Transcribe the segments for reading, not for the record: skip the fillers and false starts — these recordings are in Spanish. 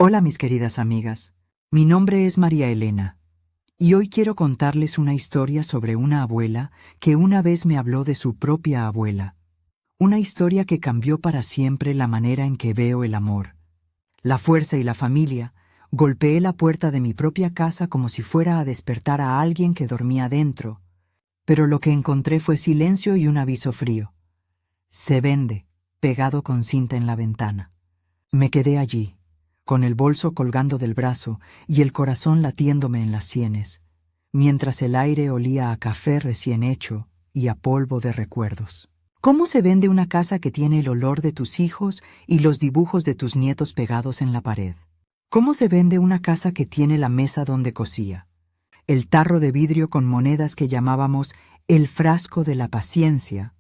Hola mis queridas amigas, mi nombre es María Elena, y hoy quiero contarles una historia sobre una abuela que una vez me habló de su propia abuela. Una historia que cambió para siempre la manera en que veo el amor, la fuerza y la familia. Golpeé la puerta de mi propia casa como si fuera a despertar a alguien que dormía dentro, pero lo que encontré fue silencio y un aviso frío. Se vende, pegado con cinta en la ventana. Me quedé allí, con el bolso colgando del brazo y el corazón latiéndome en las sienes, mientras el aire olía a café recién hecho y a polvo de recuerdos. ¿Cómo se vende una casa que tiene el olor de tus hijos y los dibujos de tus nietos pegados en la pared? ¿Cómo se vende una casa que tiene la mesa donde cocía, el tarro de vidrio con monedas que llamábamos el frasco de la paciencia,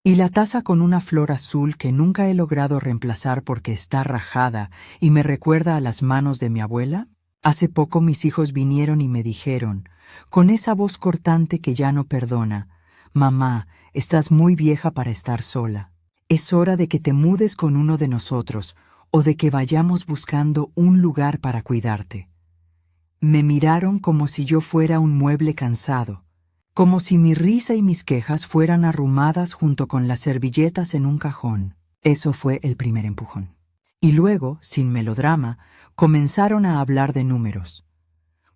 y la taza con una flor azul que nunca he logrado reemplazar porque está rajada y me recuerda a las manos de mi abuela? Hace poco mis hijos vinieron y me dijeron, con esa voz cortante que ya no perdona: «Mamá, estás muy vieja para estar sola. Es hora de que te mudes con uno de nosotros o de que vayamos buscando un lugar para cuidarte». Me miraron como si yo fuera un mueble cansado, como si mi risa y mis quejas fueran arrumadas junto con las servilletas en un cajón. Eso fue el primer empujón. Y luego, sin melodrama, comenzaron a hablar de números.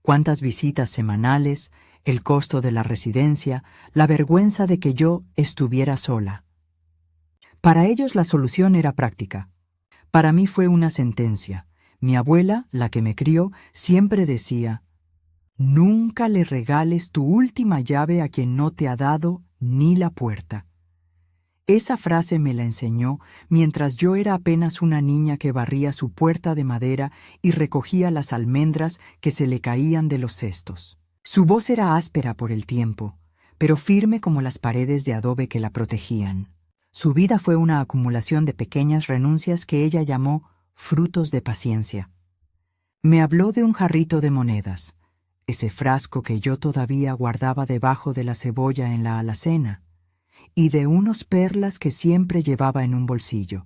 Cuántas visitas semanales, el costo de la residencia, la vergüenza de que yo estuviera sola. Para ellos la solución era práctica. Para mí fue una sentencia. Mi abuela, la que me crió, siempre decía: «Nunca le regales tu última llave a quien no te ha dado ni la puerta». Esa frase me la enseñó mientras yo era apenas una niña que barría su puerta de madera y recogía las almendras que se le caían de los cestos. Su voz era áspera por el tiempo, pero firme como las paredes de adobe que la protegían. Su vida fue una acumulación de pequeñas renuncias que ella llamó frutos de paciencia. Me habló de un jarrito de monedas, ese frasco que yo todavía guardaba debajo de la cebolla en la alacena, y de unos perlas que siempre llevaba en un bolsillo,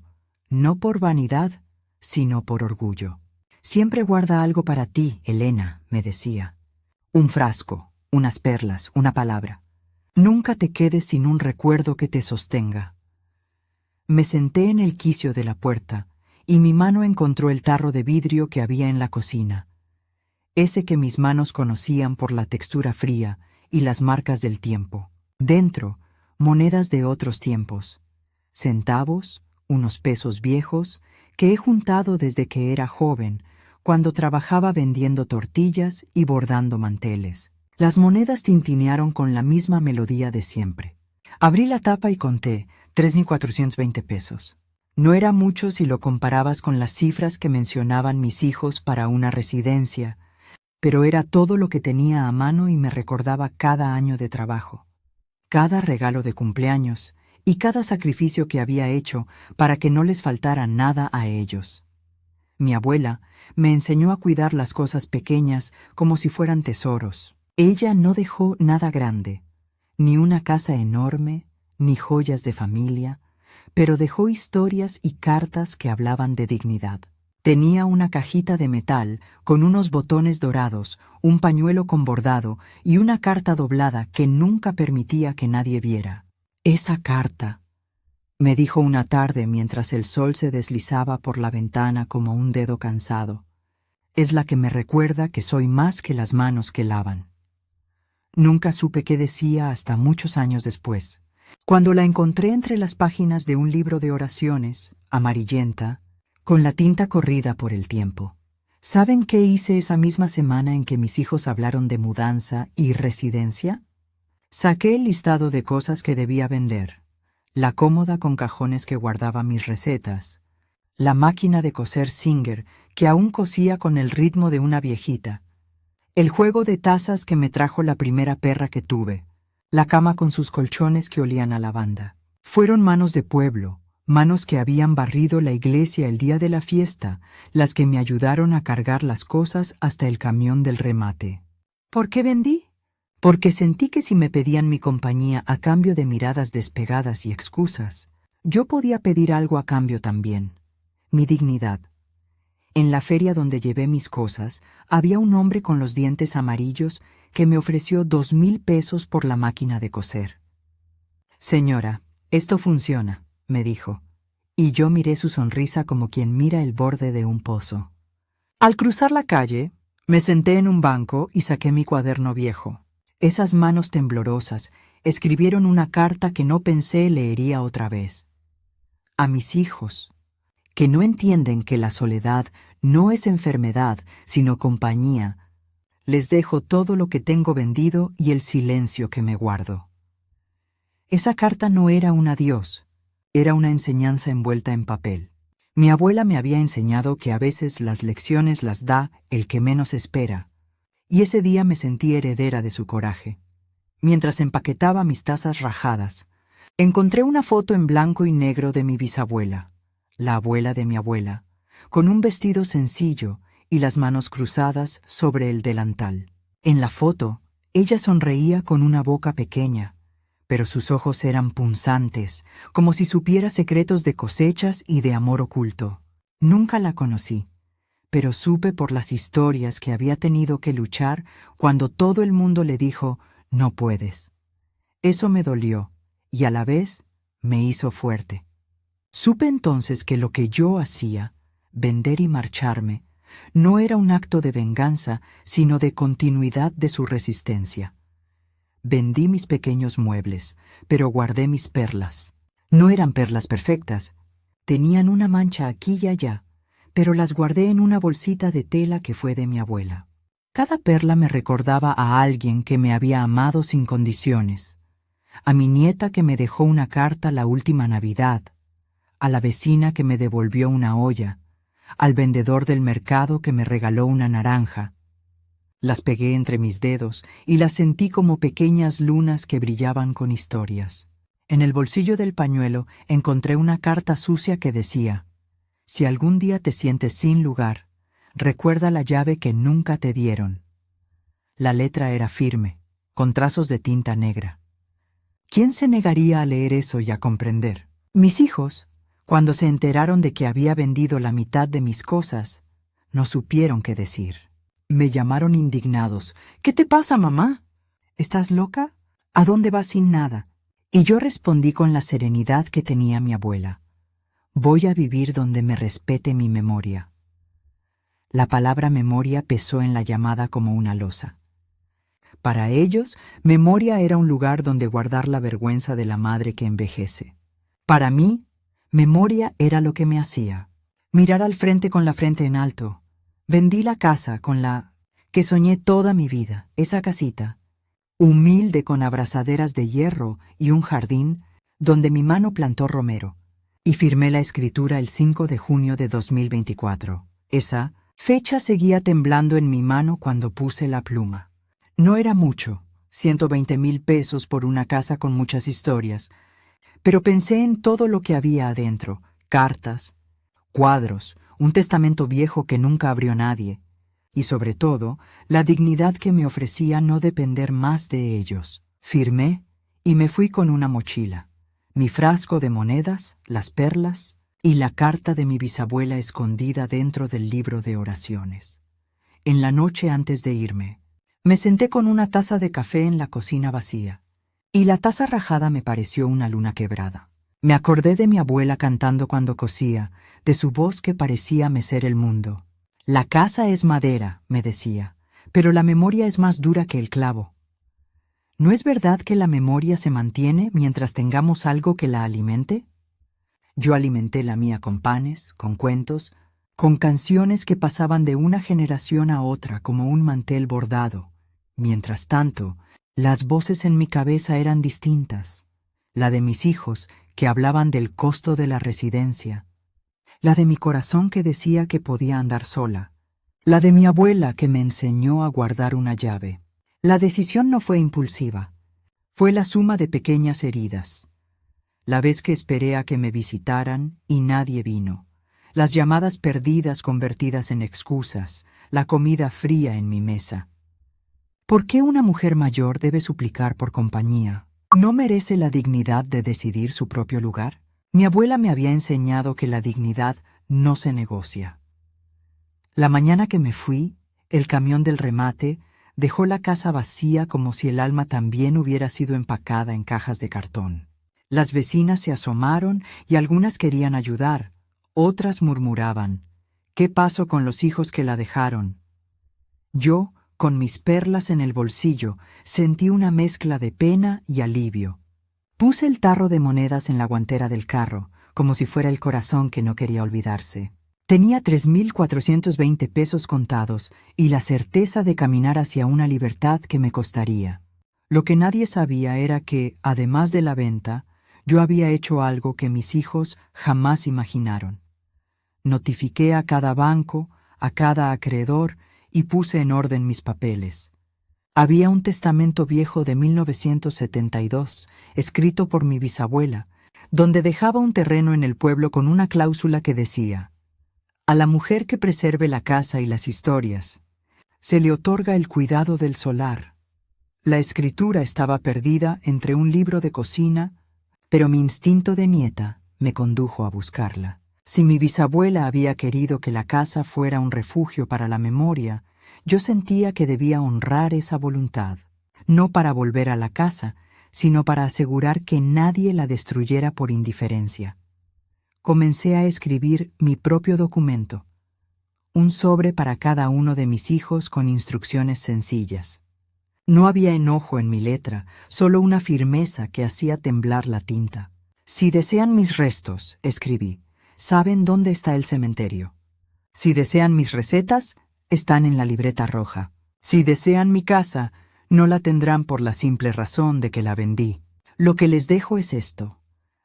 no por vanidad, sino por orgullo. «Siempre guarda algo para ti, Elena», me decía. «Un frasco, unas perlas, una palabra. Nunca te quedes sin un recuerdo que te sostenga». Me senté en el quicio de la puerta, y mi mano encontró el tarro de vidrio que había en la cocina, ese que mis manos conocían por la textura fría y las marcas del tiempo. Dentro, monedas de otros tiempos, centavos, unos pesos viejos que he juntado desde que era joven, cuando trabajaba vendiendo tortillas y bordando manteles. Las monedas tintinearon con la misma melodía de siempre. Abrí la tapa y conté 3.420 pesos. No era mucho si lo comparabas con las cifras que mencionaban mis hijos para una residencia, pero era todo lo que tenía a mano y me recordaba cada año de trabajo, cada regalo de cumpleaños y cada sacrificio que había hecho para que no les faltara nada a ellos. Mi abuela me enseñó a cuidar las cosas pequeñas como si fueran tesoros. Ella no dejó nada grande, ni una casa enorme, ni joyas de familia, pero dejó historias y cartas que hablaban de dignidad. Tenía una cajita de metal con unos botones dorados, un pañuelo con bordado y una carta doblada que nunca permitía que nadie viera. «Esa carta», me dijo una tarde mientras el sol se deslizaba por la ventana como un dedo cansado, «es la que me recuerda que soy más que las manos que lavan». Nunca supe qué decía hasta muchos años después, cuando la encontré entre las páginas de un libro de oraciones, amarillenta, con la tinta corrida por el tiempo. ¿Saben qué hice esa misma semana en que mis hijos hablaron de mudanza y residencia? Saqué el listado de cosas que debía vender, la cómoda con cajones que guardaba mis recetas, la máquina de coser Singer que aún cosía con el ritmo de una viejita, el juego de tazas que me trajo la primera perra que tuve, la cama con sus colchones que olían a lavanda. Fueron manos de pueblo, manos que habían barrido la iglesia el día de la fiesta, las que me ayudaron a cargar las cosas hasta el camión del remate. ¿Por qué vendí? Porque sentí que si me pedían mi compañía a cambio de miradas despegadas y excusas, yo podía pedir algo a cambio también: mi dignidad. En la feria donde llevé mis cosas, había un hombre con los dientes amarillos que me ofreció 2,000 pesos por la máquina de coser. «Señora, esto funciona», me dijo, y yo miré su sonrisa como quien mira el borde de un pozo. Al cruzar la calle, me senté en un banco y saqué mi cuaderno viejo. Esas manos temblorosas escribieron una carta que no pensé leería otra vez. A mis hijos, que no entienden que la soledad no es enfermedad, sino compañía, les dejo todo lo que tengo vendido y el silencio que me guardo. Esa carta no era un adiós, era una enseñanza envuelta en papel. Mi abuela me había enseñado que a veces las lecciones las da el que menos espera, y ese día me sentí heredera de su coraje. Mientras empaquetaba mis tazas rajadas, encontré una foto en blanco y negro de mi bisabuela, la abuela de mi abuela, con un vestido sencillo y las manos cruzadas sobre el delantal. En la foto, ella sonreía con una boca pequeña, pero sus ojos eran punzantes, como si supiera secretos de cosechas y de amor oculto. Nunca la conocí, pero supe por las historias que había tenido que luchar cuando todo el mundo le dijo, «No puedes». Eso me dolió, y a la vez me hizo fuerte. Supe entonces que lo que yo hacía, vender y marcharme, no era un acto de venganza, sino de continuidad de su resistencia. Vendí mis pequeños muebles, pero guardé mis perlas. No eran perlas perfectas. Tenían una mancha aquí y allá, pero las guardé en una bolsita de tela que fue de mi abuela. Cada perla me recordaba a alguien que me había amado sin condiciones, a mi nieta que me dejó una carta la última Navidad, a la vecina que me devolvió una olla, al vendedor del mercado que me regaló una naranja. Las pegué entre mis dedos y las sentí como pequeñas lunas que brillaban con historias. En el bolsillo del pañuelo encontré una carta sucia que decía, «Si algún día te sientes sin lugar, recuerda la llave que nunca te dieron». La letra era firme, con trazos de tinta negra. ¿Quién se negaría a leer eso y a comprender? Mis hijos, cuando se enteraron de que había vendido la mitad de mis cosas, no supieron qué decir. Me llamaron indignados. «¿Qué te pasa, mamá? ¿Estás loca? ¿A dónde vas sin nada?» Y yo respondí con la serenidad que tenía mi abuela. «Voy a vivir donde me respete mi memoria». La palabra memoria pesó en la llamada como una losa. Para ellos, memoria era un lugar donde guardar la vergüenza de la madre que envejece. Para mí, memoria era lo que me hacía mirar al frente con la frente en alto. Vendí la casa con la que soñé toda mi vida, esa casita, humilde con abrazaderas de hierro y un jardín donde mi mano plantó romero, y firmé la escritura el 5 de junio de 2024. Esa fecha seguía temblando en mi mano cuando puse la pluma. No era mucho, 120,000 pesos por una casa con muchas historias, pero pensé en todo lo que había adentro, cartas, cuadros, un testamento viejo que nunca abrió nadie, y sobre todo, la dignidad que me ofrecía no depender más de ellos. Firmé y me fui con una mochila, mi frasco de monedas, las perlas y la carta de mi bisabuela escondida dentro del libro de oraciones. En la noche antes de irme, me senté con una taza de café en la cocina vacía, y la taza rajada me pareció una luna quebrada. Me acordé de mi abuela cantando cuando cosía, de su voz que parecía mecer el mundo. «La casa es madera», me decía, «pero la memoria es más dura que el clavo». ¿No es verdad que la memoria se mantiene mientras tengamos algo que la alimente? Yo alimenté la mía con panes, con cuentos, con canciones que pasaban de una generación a otra como un mantel bordado. Mientras tanto, las voces en mi cabeza eran distintas. La de mis hijos, que hablaban del costo de la residencia. La de mi corazón que decía que podía andar sola. La de mi abuela que me enseñó a guardar una llave. La decisión no fue impulsiva. Fue la suma de pequeñas heridas. La vez que esperé a que me visitaran y nadie vino. Las llamadas perdidas convertidas en excusas. La comida fría en mi mesa. ¿Por qué una mujer mayor debe suplicar por compañía? ¿No merece la dignidad de decidir su propio lugar? Mi abuela me había enseñado que la dignidad no se negocia. La mañana que me fui, el camión del remate dejó la casa vacía como si el alma también hubiera sido empacada en cajas de cartón. Las vecinas se asomaron y algunas querían ayudar, otras murmuraban: ¿qué pasó con los hijos que la dejaron? Yo, con mis perlas en el bolsillo, sentí una mezcla de pena y alivio. Puse el tarro de monedas en la guantera del carro, como si fuera el corazón que no quería olvidarse. Tenía 3.420 pesos contados y la certeza de caminar hacia una libertad que me costaría. Lo que nadie sabía era que, además de la venta, yo había hecho algo que mis hijos jamás imaginaron. Notifiqué a cada banco, a cada acreedor y puse en orden mis papeles. Había un testamento viejo de 1972, escrito por mi bisabuela, donde dejaba un terreno en el pueblo con una cláusula que decía: a la mujer que preserve la casa y las historias, se le otorga el cuidado del solar. La escritura estaba perdida entre un libro de cocina, pero mi instinto de nieta me condujo a buscarla. Si mi bisabuela había querido que la casa fuera un refugio para la memoria, yo sentía que debía honrar esa voluntad, no para volver a la casa, sino para asegurar que nadie la destruyera por indiferencia. Comencé a escribir mi propio documento, un sobre para cada uno de mis hijos con instrucciones sencillas. No había enojo en mi letra, solo una firmeza que hacía temblar la tinta. Si desean mis restos, escribí, saben dónde está el cementerio. Si desean mis recetas, están en la libreta roja. Si desean mi casa, no la tendrán por la simple razón de que la vendí. Lo que les dejo es esto.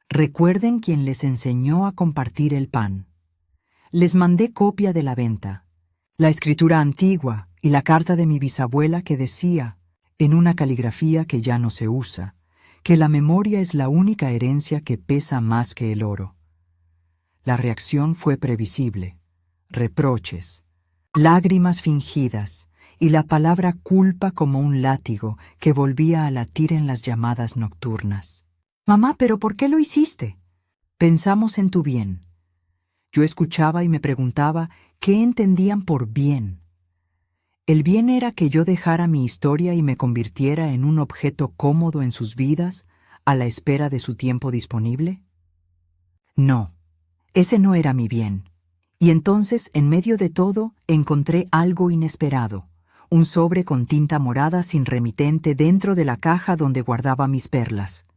Recuerden quien les enseñó a compartir el pan. Les mandé copia de la venta, la escritura antigua y la carta de mi bisabuela que decía, en una caligrafía que ya no se usa, que la memoria es la única herencia que pesa más que el oro. La reacción fue previsible: reproches, lágrimas fingidas y la palabra culpa como un látigo que volvía a latir en las llamadas nocturnas. «Mamá, ¿pero por qué lo hiciste?» «Pensamos en tu bien». Yo escuchaba y me preguntaba qué entendían por bien. ¿El bien era que yo dejara mi historia y me convirtiera en un objeto cómodo en sus vidas, a la espera de su tiempo disponible? No, ese no era mi bien. Y entonces, en medio de todo, encontré algo inesperado: un sobre con tinta morada sin remitente dentro de la caja donde guardaba mis perlas.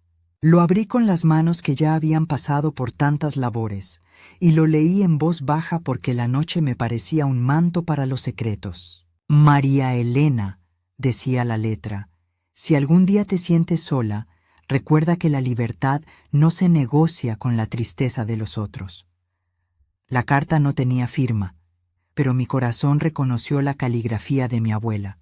Lo abrí con las manos que ya habían pasado por tantas labores, y lo leí en voz baja porque la noche me parecía un manto para los secretos. María Elena, decía la letra, si algún día te sientes sola, recuerda que la libertad no se negocia con la tristeza de los otros. La carta no tenía firma, pero mi corazón reconoció la caligrafía de mi abuela.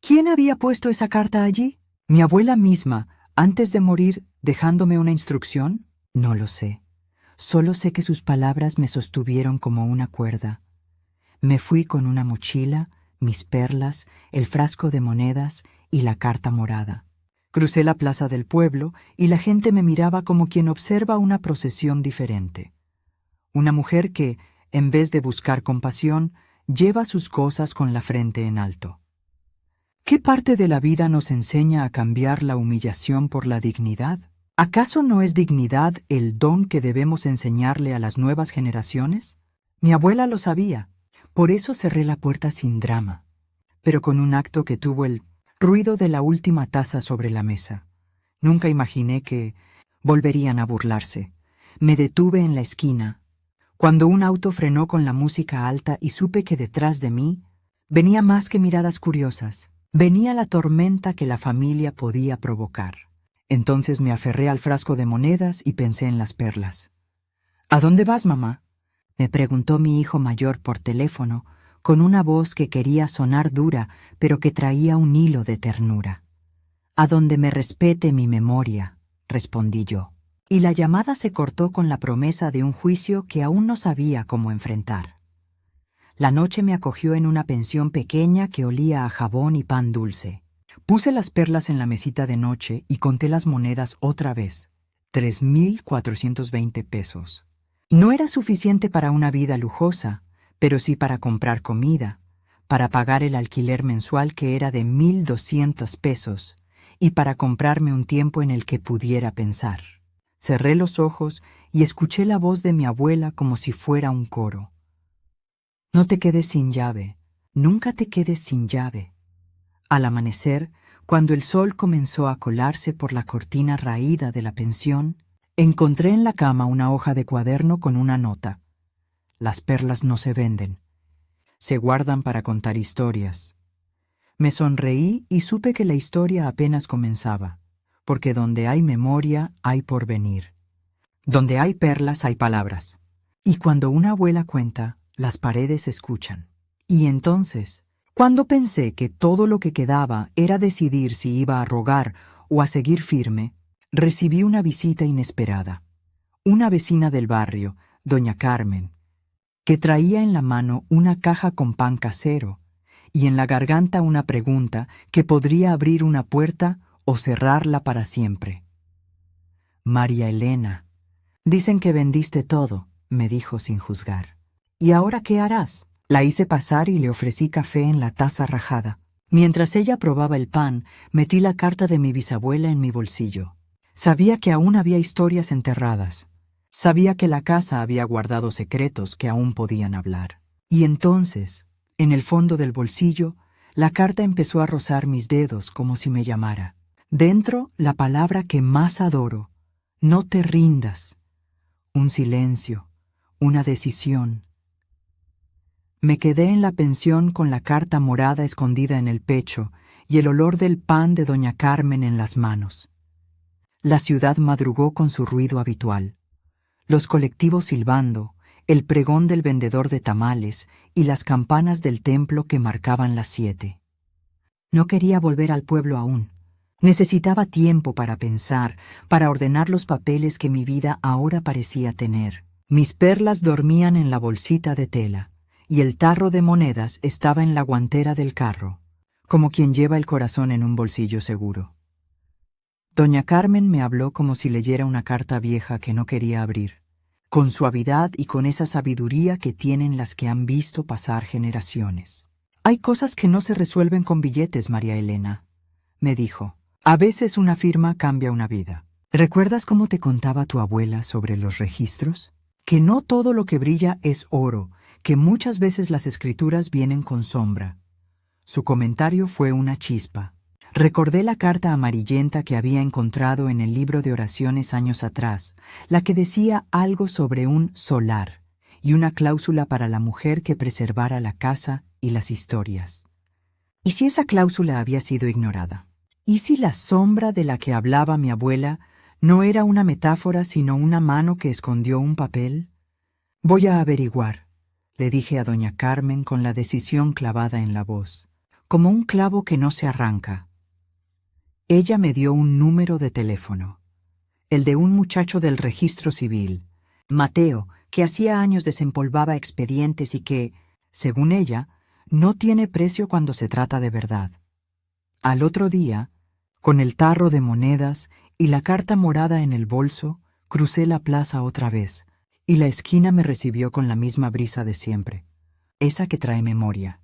¿Quién había puesto esa carta allí? ¿Mi abuela misma, antes de morir, dejándome una instrucción? No lo sé. Solo sé que sus palabras me sostuvieron como una cuerda. Me fui con una mochila, mis perlas, el frasco de monedas y la carta morada. Crucé la plaza del pueblo y la gente me miraba como quien observa una procesión diferente. Una mujer que, en vez de buscar compasión, lleva sus cosas con la frente en alto. ¿Qué parte de la vida nos enseña a cambiar la humillación por la dignidad? ¿Acaso no es dignidad el don que debemos enseñarle a las nuevas generaciones? Mi abuela lo sabía, por eso cerré la puerta sin drama, pero con un acto que tuvo el ruido de la última taza sobre la mesa. Nunca imaginé que volverían a burlarse. Me detuve en la esquina, cuando un auto frenó con la música alta y supe que detrás de mí venía más que miradas curiosas. Venía la tormenta que la familia podía provocar. Entonces me aferré al frasco de monedas y pensé en las perlas. ¿A dónde vas, mamá?, me preguntó mi hijo mayor por teléfono, con una voz que quería sonar dura, pero que traía un hilo de ternura. «A donde me respete mi memoria», respondí yo. Y la llamada se cortó con la promesa de un juicio que aún no sabía cómo enfrentar. La noche me acogió en una pensión pequeña que olía a jabón y pan dulce. Puse las perlas en la mesita de noche y conté las monedas otra vez. 3.420 pesos. No era suficiente para una vida lujosa, pero sí para comprar comida, para pagar el alquiler mensual que era de 1,200 pesos y para comprarme un tiempo en el que pudiera pensar. Cerré los ojos y escuché la voz de mi abuela como si fuera un coro. No te quedes sin llave, nunca te quedes sin llave. Al amanecer, cuando el sol comenzó a colarse por la cortina raída de la pensión, encontré en la cama una hoja de cuaderno con una nota. Las perlas no se venden. Se guardan para contar historias. Me sonreí y supe que la historia apenas comenzaba, porque donde hay memoria hay porvenir. Donde hay perlas hay palabras. Y cuando una abuela cuenta, las paredes escuchan. Y entonces, cuando pensé que todo lo que quedaba era decidir si iba a rogar o a seguir firme, recibí una visita inesperada. Una vecina del barrio, doña Carmen, que traía en la mano una caja con pan casero y en la garganta una pregunta que podría abrir una puerta o cerrarla para siempre. María Elena, dicen que vendiste todo, me dijo sin juzgar. ¿Y ahora qué harás? La hice pasar y le ofrecí café en la taza rajada. Mientras ella probaba el pan, metí la carta de mi bisabuela en mi bolsillo. Sabía que aún había historias enterradas. Sabía que la casa había guardado secretos que aún podían hablar. Y entonces, en el fondo del bolsillo, la carta empezó a rozar mis dedos como si me llamara. Dentro, la palabra que más adoro: no te rindas. Un silencio, una decisión. Me quedé en la pensión con la carta morada escondida en el pecho y el olor del pan de doña Carmen en las manos. La ciudad madrugó con su ruido habitual. Los colectivos silbando, el pregón del vendedor de tamales y las campanas del templo que marcaban las 7. No quería volver al pueblo aún. Necesitaba tiempo para pensar, para ordenar los papeles que mi vida ahora parecía tener. Mis perlas dormían en la bolsita de tela, y el tarro de monedas estaba en la guantera del carro, como quien lleva el corazón en un bolsillo seguro. Doña Carmen me habló como si leyera una carta vieja que no quería abrir, con suavidad y con esa sabiduría que tienen las que han visto pasar generaciones. Hay cosas que no se resuelven con billetes, María Elena, me dijo. A veces una firma cambia una vida. ¿Recuerdas cómo te contaba tu abuela sobre los registros? Que no todo lo que brilla es oro, que muchas veces las escrituras vienen con sombra. Su comentario fue una chispa. Recordé la carta amarillenta que había encontrado en el libro de oraciones años atrás, la que decía algo sobre un solar y una cláusula para la mujer que preservara la casa y las historias. ¿Y si esa cláusula había sido ignorada? ¿Y si la sombra de la que hablaba mi abuela no era una metáfora sino una mano que escondió un papel? Voy a averiguar, le dije a doña Carmen con la decisión clavada en la voz, como un clavo que no se arranca. Ella me dio un número de teléfono, el de un muchacho del registro civil, Mateo, que hacía años desempolvaba expedientes y que, según ella, no tiene precio cuando se trata de verdad. Al otro día, con el tarro de monedas y la carta morada en el bolso, crucé la plaza otra vez, y la esquina me recibió con la misma brisa de siempre, esa que trae memoria.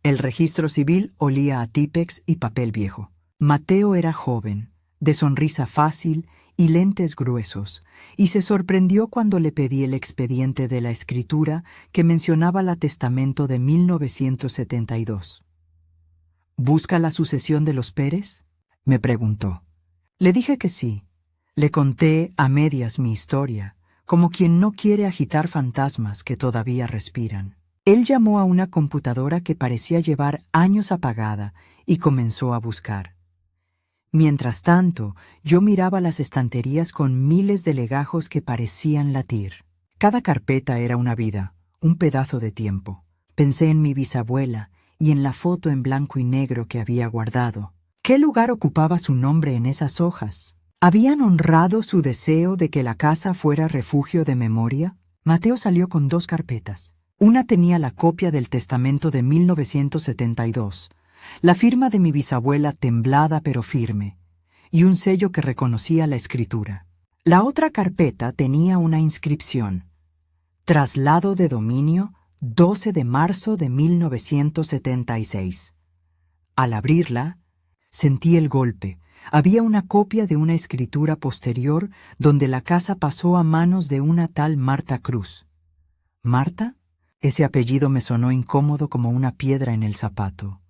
El registro civil olía a típex y papel viejo. Mateo era joven, de sonrisa fácil y lentes gruesos, y se sorprendió cuando le pedí el expediente de la escritura que mencionaba la testamento de 1972. ¿Busca la sucesión de los Pérez?, me preguntó. Le dije que sí. Le conté a medias mi historia, como quien no quiere agitar fantasmas que todavía respiran. Él llamó a una computadora que parecía llevar años apagada y comenzó a buscar. Mientras tanto, yo miraba las estanterías con miles de legajos que parecían latir. Cada carpeta era una vida, un pedazo de tiempo. Pensé en mi bisabuela y en la foto en blanco y negro que había guardado. ¿Qué lugar ocupaba su nombre en esas hojas? ¿Habían honrado su deseo de que la casa fuera refugio de memoria? Mateo salió con 2 carpetas. Una tenía la copia del testamento de 1972, la firma de mi bisabuela temblada pero firme, y un sello que reconocía la escritura. La otra carpeta tenía una inscripción: traslado de dominio 12 de marzo de 1976. Al abrirla, sentí el golpe. Había una copia de una escritura posterior donde la casa pasó a manos de una tal Marta Cruz. ¿Marta? Ese apellido me sonó incómodo como una piedra en el zapato.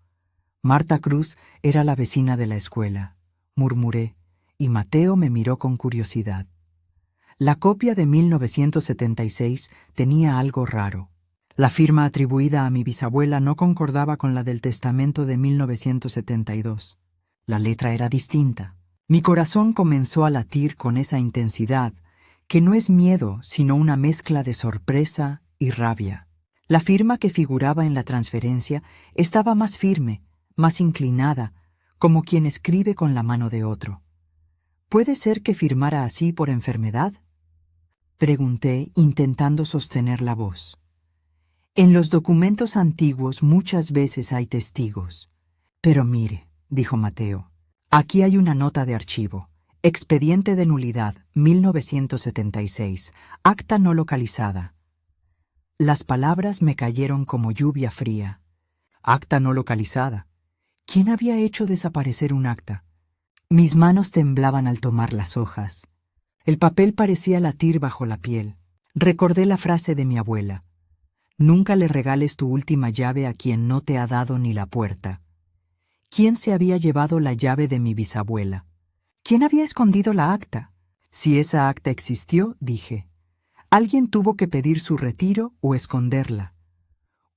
Marta Cruz era la vecina de la escuela, murmuré, y Mateo me miró con curiosidad. La copia de 1976 tenía algo raro. La firma atribuida a mi bisabuela no concordaba con la del testamento de 1972. La letra era distinta. Mi corazón comenzó a latir con esa intensidad, que no es miedo, sino una mezcla de sorpresa y rabia. La firma que figuraba en la transferencia estaba más firme, más inclinada, como quien escribe con la mano de otro. ¿Puede ser que firmara así por enfermedad?, pregunté, intentando sostener la voz. En los documentos antiguos muchas veces hay testigos. Pero mire, dijo Mateo, aquí hay una nota de archivo. Expediente de nulidad, 1976. Acta no localizada. Las palabras me cayeron como lluvia fría. Acta no localizada. ¿Quién había hecho desaparecer un acta? Mis manos temblaban al tomar las hojas. El papel parecía latir bajo la piel. Recordé la frase de mi abuela. Nunca le regales tu última llave a quien no te ha dado ni la puerta. ¿Quién se había llevado la llave de mi bisabuela? ¿Quién había escondido la acta? Si esa acta existió, dije, alguien tuvo que pedir su retiro o esconderla.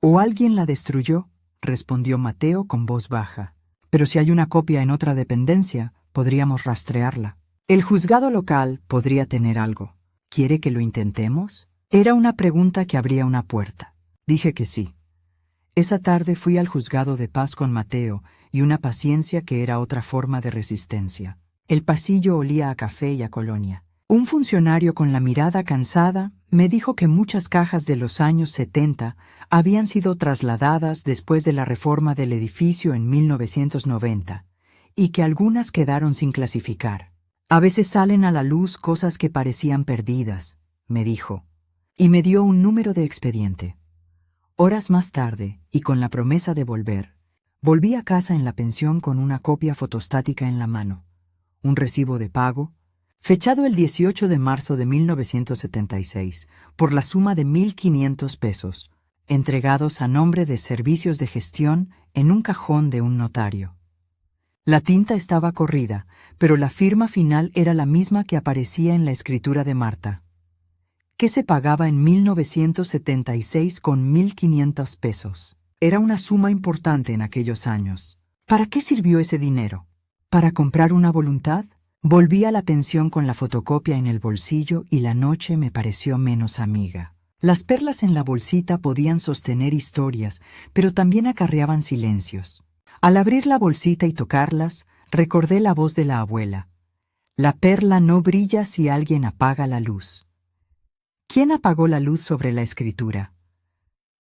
¿O alguien la destruyó?, respondió Mateo con voz baja. Pero si hay una copia en otra dependencia, podríamos rastrearla. El juzgado local podría tener algo. ¿Quiere que lo intentemos? Era una pregunta que abría una puerta. Dije que sí. Esa tarde fui al juzgado de paz con Mateo y una paciencia que era otra forma de resistencia. El pasillo olía a café y a colonia. Un funcionario con la mirada cansada me dijo que muchas cajas de los años 70 habían sido trasladadas después de la reforma del edificio en 1990 y que algunas quedaron sin clasificar. A veces salen a la luz cosas que parecían perdidas, me dijo, y me dio un número de expediente. Horas más tarde, y con la promesa de volver, volví a casa en la pensión con una copia fotostática en la mano, un recibo de pago, fechado el 18 de marzo de 1976, por la suma de 1,500 pesos, entregados a nombre de Servicios de Gestión en un cajón de un notario. La tinta estaba corrida, pero la firma final era la misma que aparecía en la escritura de Marta. ¿Qué se pagaba en 1976 con 1,500 pesos? Era una suma importante en aquellos años. ¿Para qué sirvió ese dinero? ¿Para comprar una voluntad? Volví a la pensión con la fotocopia en el bolsillo y la noche me pareció menos amiga. Las perlas en la bolsita podían sostener historias, pero también acarreaban silencios. Al abrir la bolsita y tocarlas, recordé la voz de la abuela. La perla no brilla si alguien apaga la luz. ¿Quién apagó la luz sobre la escritura?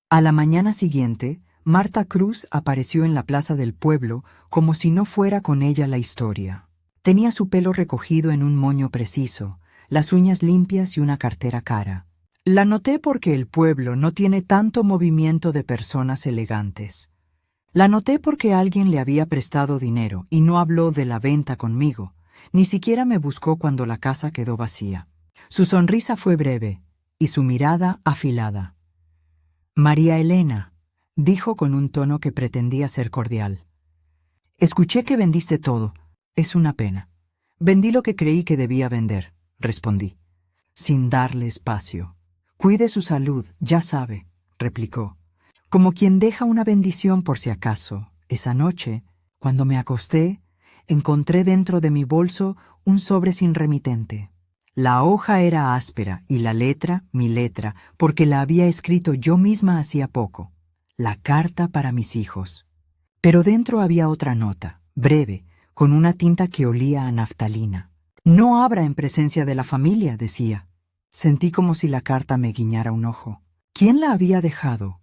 A la mañana siguiente, Marta Cruz apareció en la plaza del pueblo como si no fuera con ella la historia. Tenía su pelo recogido en un moño preciso, las uñas limpias y una cartera cara. La noté porque el pueblo no tiene tanto movimiento de personas elegantes. La noté porque alguien le había prestado dinero y no habló de la venta conmigo, ni siquiera me buscó cuando la casa quedó vacía. Su sonrisa fue breve y su mirada afilada. María Elena, dijo con un tono que pretendía ser cordial. Escuché que vendiste todo. Es una pena. Vendí lo que creí que debía vender, respondí, sin darle espacio. Cuide su salud, ya sabe, replicó, como quien deja una bendición por si acaso. Esa noche, cuando me acosté, encontré dentro de mi bolso un sobre sin remitente. La hoja era áspera y la letra, mi letra, porque la había escrito yo misma hacía poco. La carta para mis hijos. Pero dentro había otra nota, breve, con una tinta que olía a naftalina. No abra en presencia de la familia, decía. Sentí como si la carta me guiñara un ojo. ¿Quién la había dejado?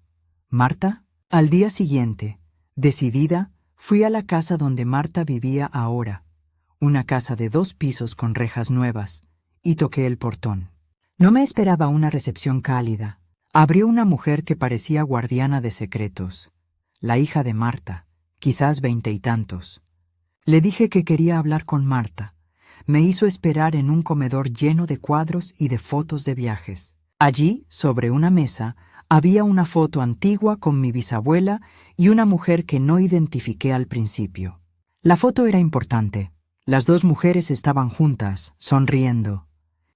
¿Marta? Al día siguiente, decidida, fui a la casa donde Marta vivía ahora, una casa de 2 pisos con rejas nuevas, y toqué el portón. No me esperaba una recepción cálida. Abrió una mujer que parecía guardiana de secretos, la hija de Marta, quizás 20 y tantos. Le dije que quería hablar con Marta. Me hizo esperar en un comedor lleno de cuadros y de fotos de viajes. Allí, sobre una mesa, había una foto antigua con mi bisabuela y una mujer que no identifiqué al principio. La foto era importante. Las dos mujeres estaban juntas, sonriendo.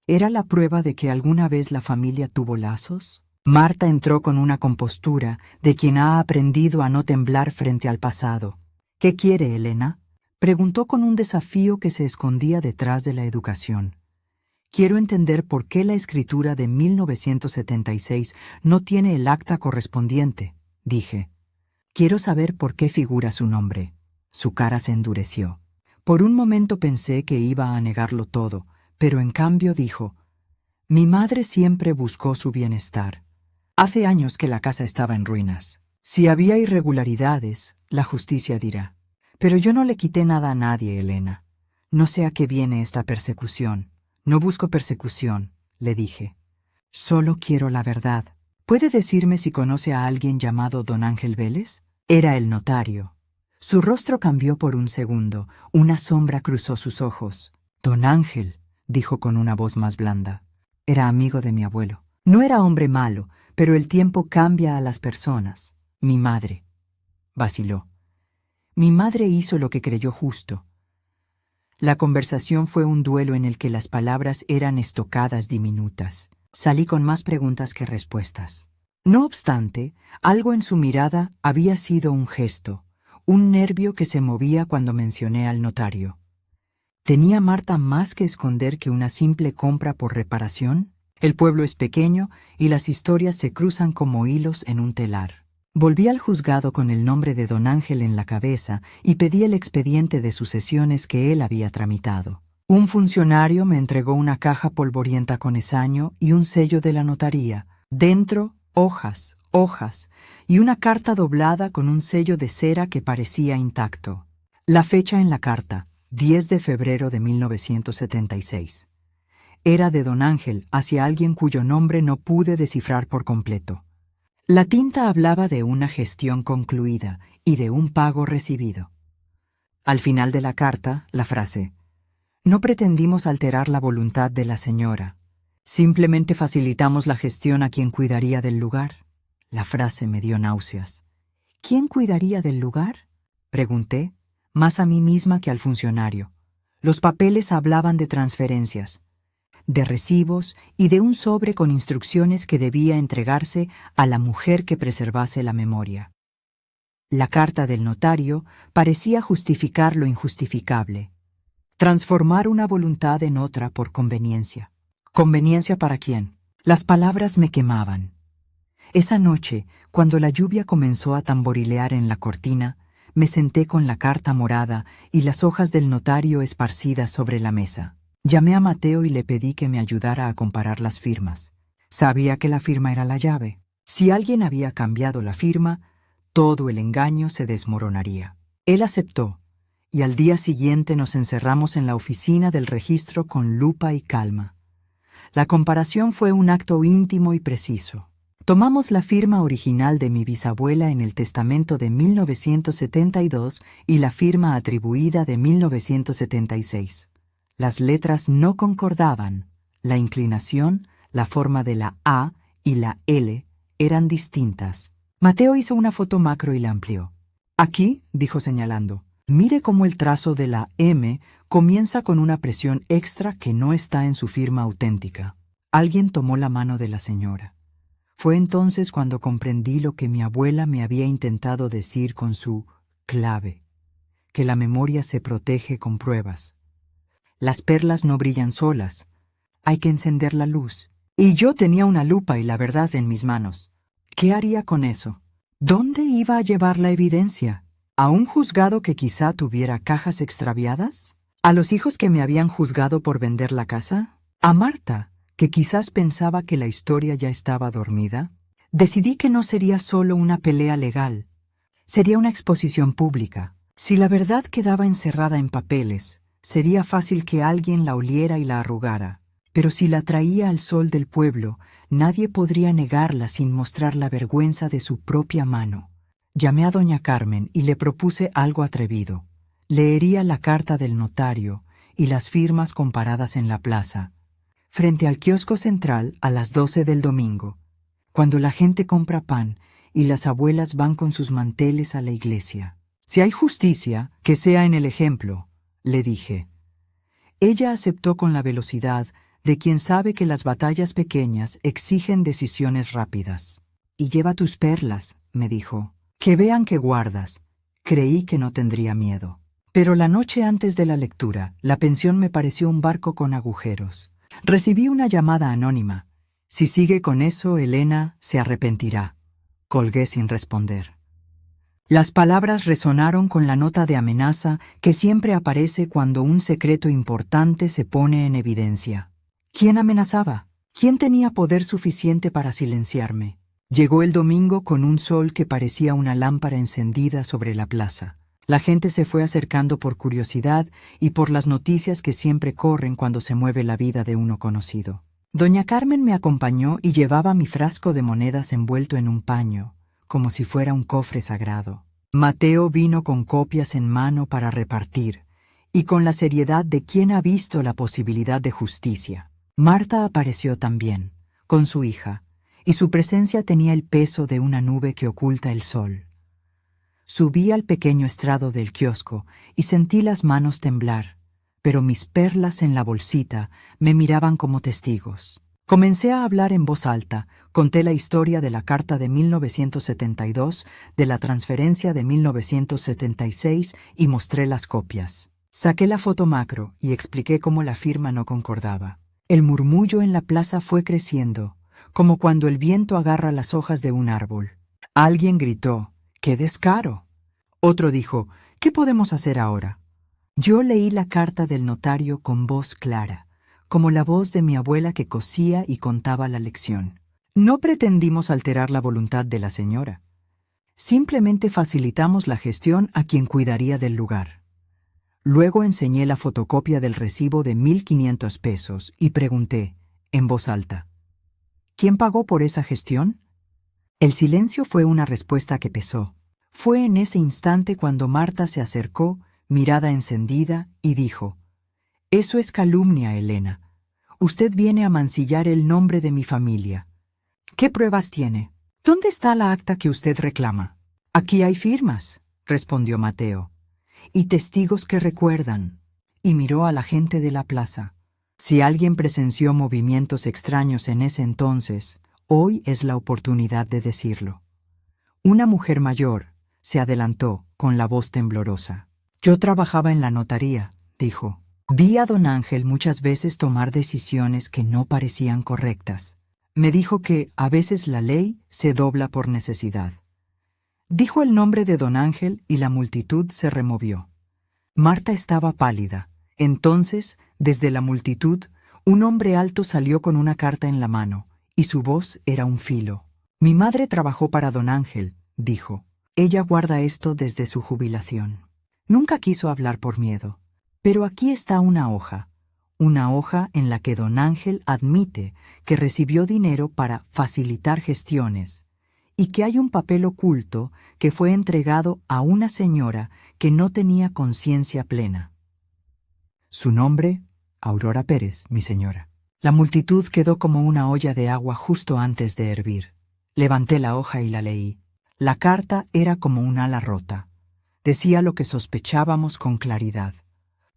¿Era la prueba de que alguna vez la familia tuvo lazos? Marta entró con una compostura de quien ha aprendido a no temblar frente al pasado. ¿Qué quiere, Elena? Preguntó con un desafío que se escondía detrás de la educación. Quiero entender por qué la escritura de 1976 no tiene el acta correspondiente, dije. Quiero saber por qué figura su nombre. Su cara se endureció. Por un momento pensé que iba a negarlo todo, pero en cambio dijo, mi madre siempre buscó su bienestar. Hace años que la casa estaba en ruinas. Si había irregularidades, la justicia dirá. Pero yo no le quité nada a nadie, Elena. No sé a qué viene esta persecución. No busco persecución, le dije. Solo quiero la verdad. ¿Puede decirme si conoce a alguien llamado don Ángel Vélez? Era el notario. Su rostro cambió por un segundo. Una sombra cruzó sus ojos. Don Ángel, dijo con una voz más blanda. Era amigo de mi abuelo. No era hombre malo, pero el tiempo cambia a las personas. Mi madre. Vaciló. Mi madre hizo lo que creyó justo. La conversación fue un duelo en el que las palabras eran estocadas diminutas. Salí con más preguntas que respuestas. No obstante, algo en su mirada había sido un gesto, un nervio que se movía cuando mencioné al notario. ¿Tenía Marta más que esconder que una simple compra por reparación? El pueblo es pequeño y las historias se cruzan como hilos en un telar. Volví al juzgado con el nombre de don Ángel en la cabeza y pedí el expediente de sucesiones que él había tramitado. Un funcionario me entregó una caja polvorienta con esaño y un sello de la notaría. Dentro, hojas, y una carta doblada con un sello de cera que parecía intacto. La fecha en la carta, 10 de febrero de 1976. Era de don Ángel hacia alguien cuyo nombre no pude descifrar por completo. La tinta hablaba de una gestión concluida y de un pago recibido. Al final de la carta, la frase, no pretendimos alterar la voluntad de la señora. Simplemente facilitamos la gestión a quien cuidaría del lugar. La frase me dio náuseas. ¿Quién cuidaría del lugar? Pregunté, más a mí misma que al funcionario. Los papeles hablaban de transferencias, de recibos y de un sobre con instrucciones que debía entregarse a la mujer que preservase la memoria. La carta del notario parecía justificar lo injustificable. Transformar una voluntad en otra por conveniencia. ¿Conveniencia para quién? Las palabras me quemaban. Esa noche, cuando la lluvia comenzó a tamborilear en la cortina, me senté con la carta morada y las hojas del notario esparcidas sobre la mesa. Llamé a Mateo y le pedí que me ayudara a comparar las firmas. Sabía que la firma era la llave. Si alguien había cambiado la firma, todo el engaño se desmoronaría. Él aceptó, y al día siguiente nos encerramos en la oficina del registro con lupa y calma. La comparación fue un acto íntimo y preciso. Tomamos la firma original de mi bisabuela en el testamento de 1972 y la firma atribuida de 1976. Las letras no concordaban. La inclinación, la forma de la A y la L eran distintas. Mateo hizo una foto macro y la amplió. Aquí, dijo señalando, mire cómo el trazo de la M comienza con una presión extra que no está en su firma auténtica. Alguien tomó la mano de la señora. Fue entonces cuando comprendí lo que mi abuela me había intentado decir con su clave, que la memoria se protege con pruebas. Las perlas no brillan solas. Hay que encender la luz. Y yo tenía una lupa y la verdad en mis manos. ¿Qué haría con eso? ¿Dónde iba a llevar la evidencia? ¿A un juzgado que quizá tuviera cajas extraviadas? ¿A los hijos que me habían juzgado por vender la casa? ¿A Marta, que quizás pensaba que la historia ya estaba dormida? Decidí que no sería solo una pelea legal. Sería una exposición pública. Si la verdad quedaba encerrada en papeles, sería fácil que alguien la oliera y la arrugara. Pero si la traía al sol del pueblo, nadie podría negarla sin mostrar la vergüenza de su propia mano. Llamé a doña Carmen y le propuse algo atrevido. Leería la carta del notario y las firmas comparadas en la plaza, frente al kiosco central a las 12 del domingo, cuando la gente compra pan y las abuelas van con sus manteles a la iglesia. Si hay justicia, que sea en el ejemplo, le dije. Ella aceptó con la velocidad de quien sabe que las batallas pequeñas exigen decisiones rápidas. Y lleva tus perlas, me dijo. Que vean que guardas. Creí que no tendría miedo. Pero la noche antes de la lectura, la pensión me pareció un barco con agujeros. Recibí una llamada anónima. Si sigue con eso, Elena se arrepentirá. Colgué sin responder. Las palabras resonaron con la nota de amenaza que siempre aparece cuando un secreto importante se pone en evidencia. ¿Quién amenazaba? ¿Quién tenía poder suficiente para silenciarme? Llegó el domingo con un sol que parecía una lámpara encendida sobre la plaza. La gente se fue acercando por curiosidad y por las noticias que siempre corren cuando se mueve la vida de uno conocido. Doña Carmen me acompañó y llevaba mi frasco de monedas envuelto en un paño, como si fuera un cofre sagrado. Mateo vino con copias en mano para repartir, y con la seriedad de quien ha visto la posibilidad de justicia. Marta apareció también, con su hija, y su presencia tenía el peso de una nube que oculta el sol. Subí al pequeño estrado del kiosco y sentí las manos temblar, pero mis perlas en la bolsita me miraban como testigos. Comencé a hablar en voz alta, conté la historia de la carta de 1972, de la transferencia de 1976 y mostré las copias. Saqué la foto macro y expliqué cómo la firma no concordaba. El murmullo en la plaza fue creciendo, como cuando el viento agarra las hojas de un árbol. Alguien gritó, ¡qué descaro! Otro dijo, ¿qué podemos hacer ahora? Yo leí la carta del notario con voz clara, como la voz de mi abuela que cosía y contaba la lección. No pretendimos alterar la voluntad de la señora. Simplemente facilitamos la gestión a quien cuidaría del lugar. Luego enseñé la fotocopia del recibo de 1.500 pesos y pregunté, en voz alta, ¿quién pagó por esa gestión? El silencio fue una respuesta que pesó. Fue en ese instante cuando Marta se acercó, mirada encendida, y dijo, «Eso es calumnia, Elena. Usted viene a mancillar el nombre de mi familia. ¿Qué pruebas tiene? ¿Dónde está la acta que usted reclama?» «Aquí hay firmas», respondió Mateo, «y testigos que recuerdan», y miró a la gente de la plaza. Si alguien presenció movimientos extraños en ese entonces, hoy es la oportunidad de decirlo. Una mujer mayor se adelantó con la voz temblorosa. «Yo trabajaba en la notaría», dijo. «Vi a don Ángel muchas veces tomar decisiones que no parecían correctas. Me dijo que a veces la ley se dobla por necesidad». Dijo el nombre de don Ángel y la multitud se removió. Marta estaba pálida. Entonces, desde la multitud, un hombre alto salió con una carta en la mano, y su voz era un filo. «Mi madre trabajó para don Ángel», dijo. «Ella guarda esto desde su jubilación. Nunca quiso hablar por miedo. Pero aquí está una hoja en la que don Ángel admite que recibió dinero para facilitar gestiones y que hay un papel oculto que fue entregado a una señora que no tenía conciencia plena. Su nombre, Aurora Pérez, mi señora». La multitud quedó como una olla de agua justo antes de hervir. Levanté la hoja y la leí. La carta era como un ala rota. Decía lo que sospechábamos con claridad.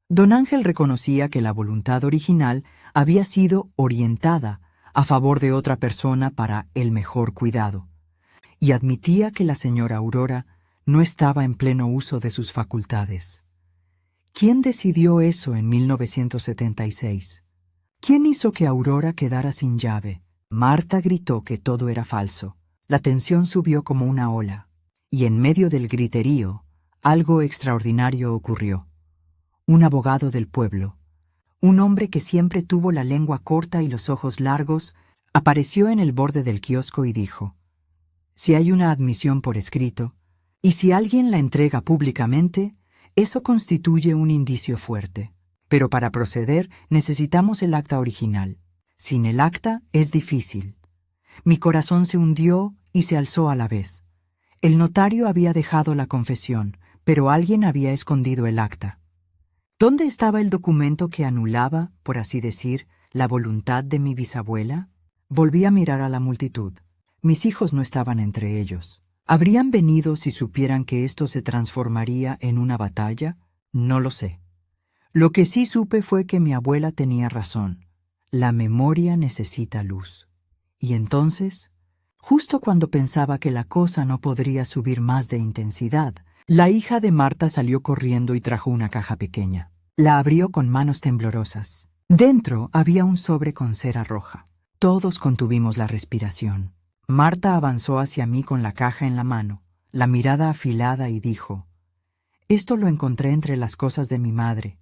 Don Ángel reconocía que la voluntad original había sido orientada a favor de otra persona para el mejor cuidado, y admitía que la señora Aurora no estaba en pleno uso de sus facultades. ¿Quién decidió eso en 1976? ¿Quién hizo que Aurora quedara sin llave? Marta gritó que todo era falso. La tensión subió como una ola, y en medio del griterío, algo extraordinario ocurrió. Un abogado del pueblo, un hombre que siempre tuvo la lengua corta y los ojos largos, apareció en el borde del kiosco y dijo, «Si hay una admisión por escrito, y si alguien la entrega públicamente, eso constituye un indicio fuerte. Pero para proceder necesitamos el acta original. Sin el acta es difícil. Mi corazón se hundió y se alzó a la vez. El notario había dejado la confesión, pero alguien había escondido el acta. ¿Dónde estaba el documento que anulaba, por así decir, la voluntad de mi bisabuela? Volví a mirar a la multitud. Mis hijos no estaban entre ellos. ¿Habrían venido si supieran que esto se transformaría en una batalla? No lo sé. Lo que sí supe fue que mi abuela tenía razón. La memoria necesita luz. Y entonces, justo cuando pensaba que la cosa no podría subir más de intensidad, la hija de Marta salió corriendo y trajo una caja pequeña. La abrió con manos temblorosas. Dentro había un sobre con cera roja. Todos contuvimos la respiración. Marta avanzó hacia mí con la caja en la mano, la mirada afilada, y dijo: «Esto lo encontré entre las cosas de mi madre.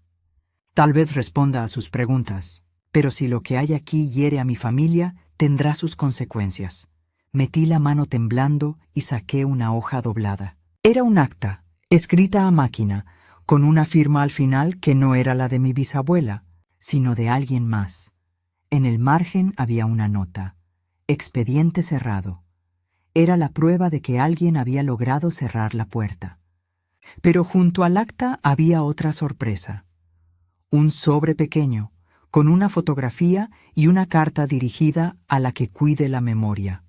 Tal vez responda a sus preguntas, pero si lo que hay aquí hiere a mi familia, tendrá sus consecuencias». Metí la mano temblando y saqué una hoja doblada. Era un acta, escrita a máquina, con una firma al final que no era la de mi bisabuela, sino de alguien más. En el margen había una nota: expediente cerrado. Era la prueba de que alguien había logrado cerrar la puerta. Pero junto al acta había otra sorpresa. Un sobre pequeño, con una fotografía y una carta dirigida a la que cuide la memoria.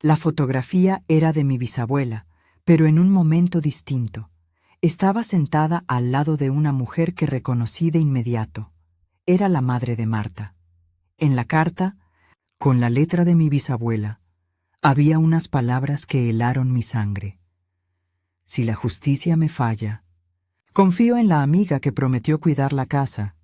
La fotografía era de mi bisabuela, pero en un momento distinto. Estaba sentada al lado de una mujer que reconocí de inmediato. Era la madre de Marta. En la carta, con la letra de mi bisabuela, había unas palabras que helaron mi sangre. Si la justicia me falla, confío en la amiga que prometió cuidar la casa.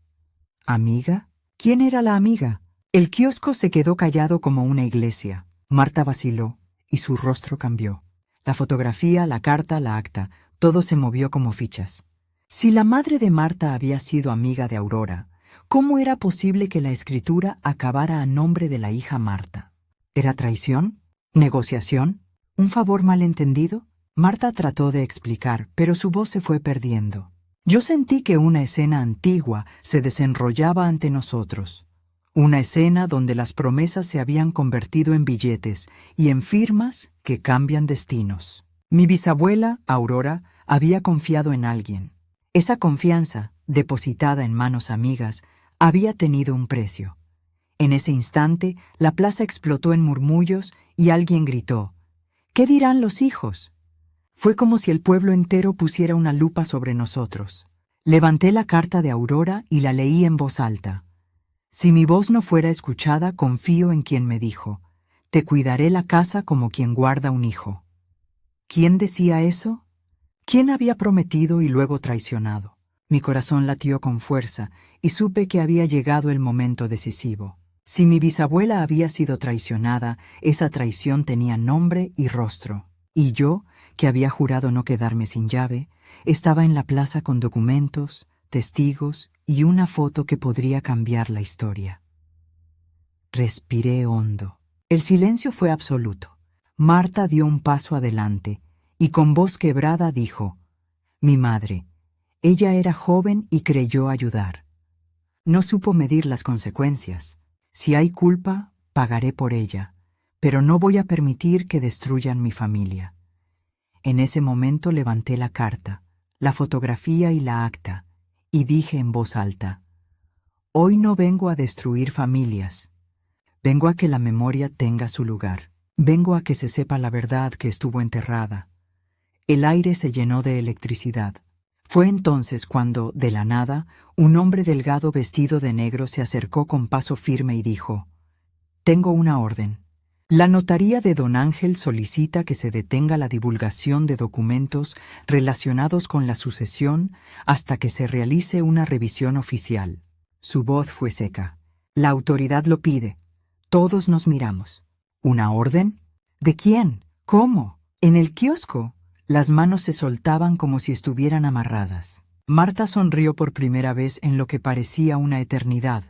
¿Amiga? ¿Quién era la amiga? El kiosco se quedó callado como una iglesia. Marta vaciló y su rostro cambió. La fotografía, la carta, la acta, todo se movió como fichas. Si la madre de Marta había sido amiga de Aurora, ¿cómo era posible que la escritura acabara a nombre de la hija Marta? ¿Era traición? ¿Negociación? ¿Un favor malentendido? Marta trató de explicar, pero su voz se fue perdiendo. Yo sentí que una escena antigua se desenrollaba ante nosotros. Una escena donde las promesas se habían convertido en billetes y en firmas que cambian destinos. Mi bisabuela, Aurora, había confiado en alguien. Esa confianza, depositada en manos amigas, había tenido un precio. En ese instante, la plaza explotó en murmullos y alguien gritó: «¿Qué dirán los hijos?». Fue como si el pueblo entero pusiera una lupa sobre nosotros. Levanté la carta de Aurora y la leí en voz alta. Si mi voz no fuera escuchada, confío en quien me dijo: «Te cuidaré la casa como quien guarda un hijo». ¿Quién decía eso? ¿Quién había prometido y luego traicionado? Mi corazón latió con fuerza y supe que había llegado el momento decisivo. Si mi bisabuela había sido traicionada, esa traición tenía nombre y rostro. Y yo, que había jurado no quedarme sin llave, estaba en la plaza con documentos, testigos y una foto que podría cambiar la historia. Respiré hondo. El silencio fue absoluto. Marta dio un paso adelante y con voz quebrada dijo: «Mi madre. Ella era joven y creyó ayudar. No supo medir las consecuencias. Si hay culpa, pagaré por ella, pero no voy a permitir que destruyan mi familia». En ese momento levanté la carta, la fotografía y la acta, y dije en voz alta: «Hoy no vengo a destruir familias. Vengo a que la memoria tenga su lugar. Vengo a que se sepa la verdad que estuvo enterrada». El aire se llenó de electricidad. Fue entonces cuando, de la nada, un hombre delgado vestido de negro se acercó con paso firme y dijo: «Tengo una orden. La notaría de Don Ángel solicita que se detenga la divulgación de documentos relacionados con la sucesión hasta que se realice una revisión oficial». Su voz fue seca. «La autoridad lo pide». Todos nos miramos. ¿Una orden? ¿De quién? ¿Cómo? En el kiosco. Las manos se soltaban como si estuvieran amarradas. Marta sonrió por primera vez en lo que parecía una eternidad,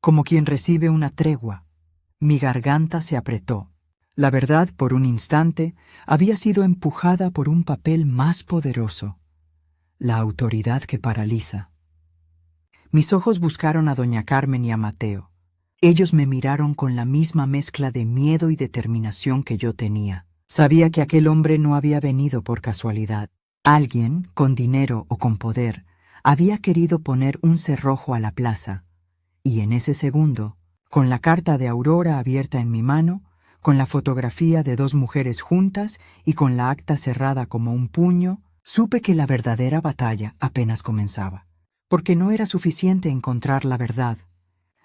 como quien recibe una tregua. Mi garganta se apretó. La verdad, por un instante, había sido empujada por un papel más poderoso: la autoridad que paraliza. Mis ojos buscaron a doña Carmen y a Mateo. Ellos me miraron con la misma mezcla de miedo y determinación que yo tenía. Sabía que aquel hombre no había venido por casualidad. Alguien, con dinero o con poder, había querido poner un cerrojo a la plaza, y en ese segundo, con la carta de Aurora abierta en mi mano, con la fotografía de dos mujeres juntas y con la acta cerrada como un puño, supe que la verdadera batalla apenas comenzaba. Porque no era suficiente encontrar la verdad.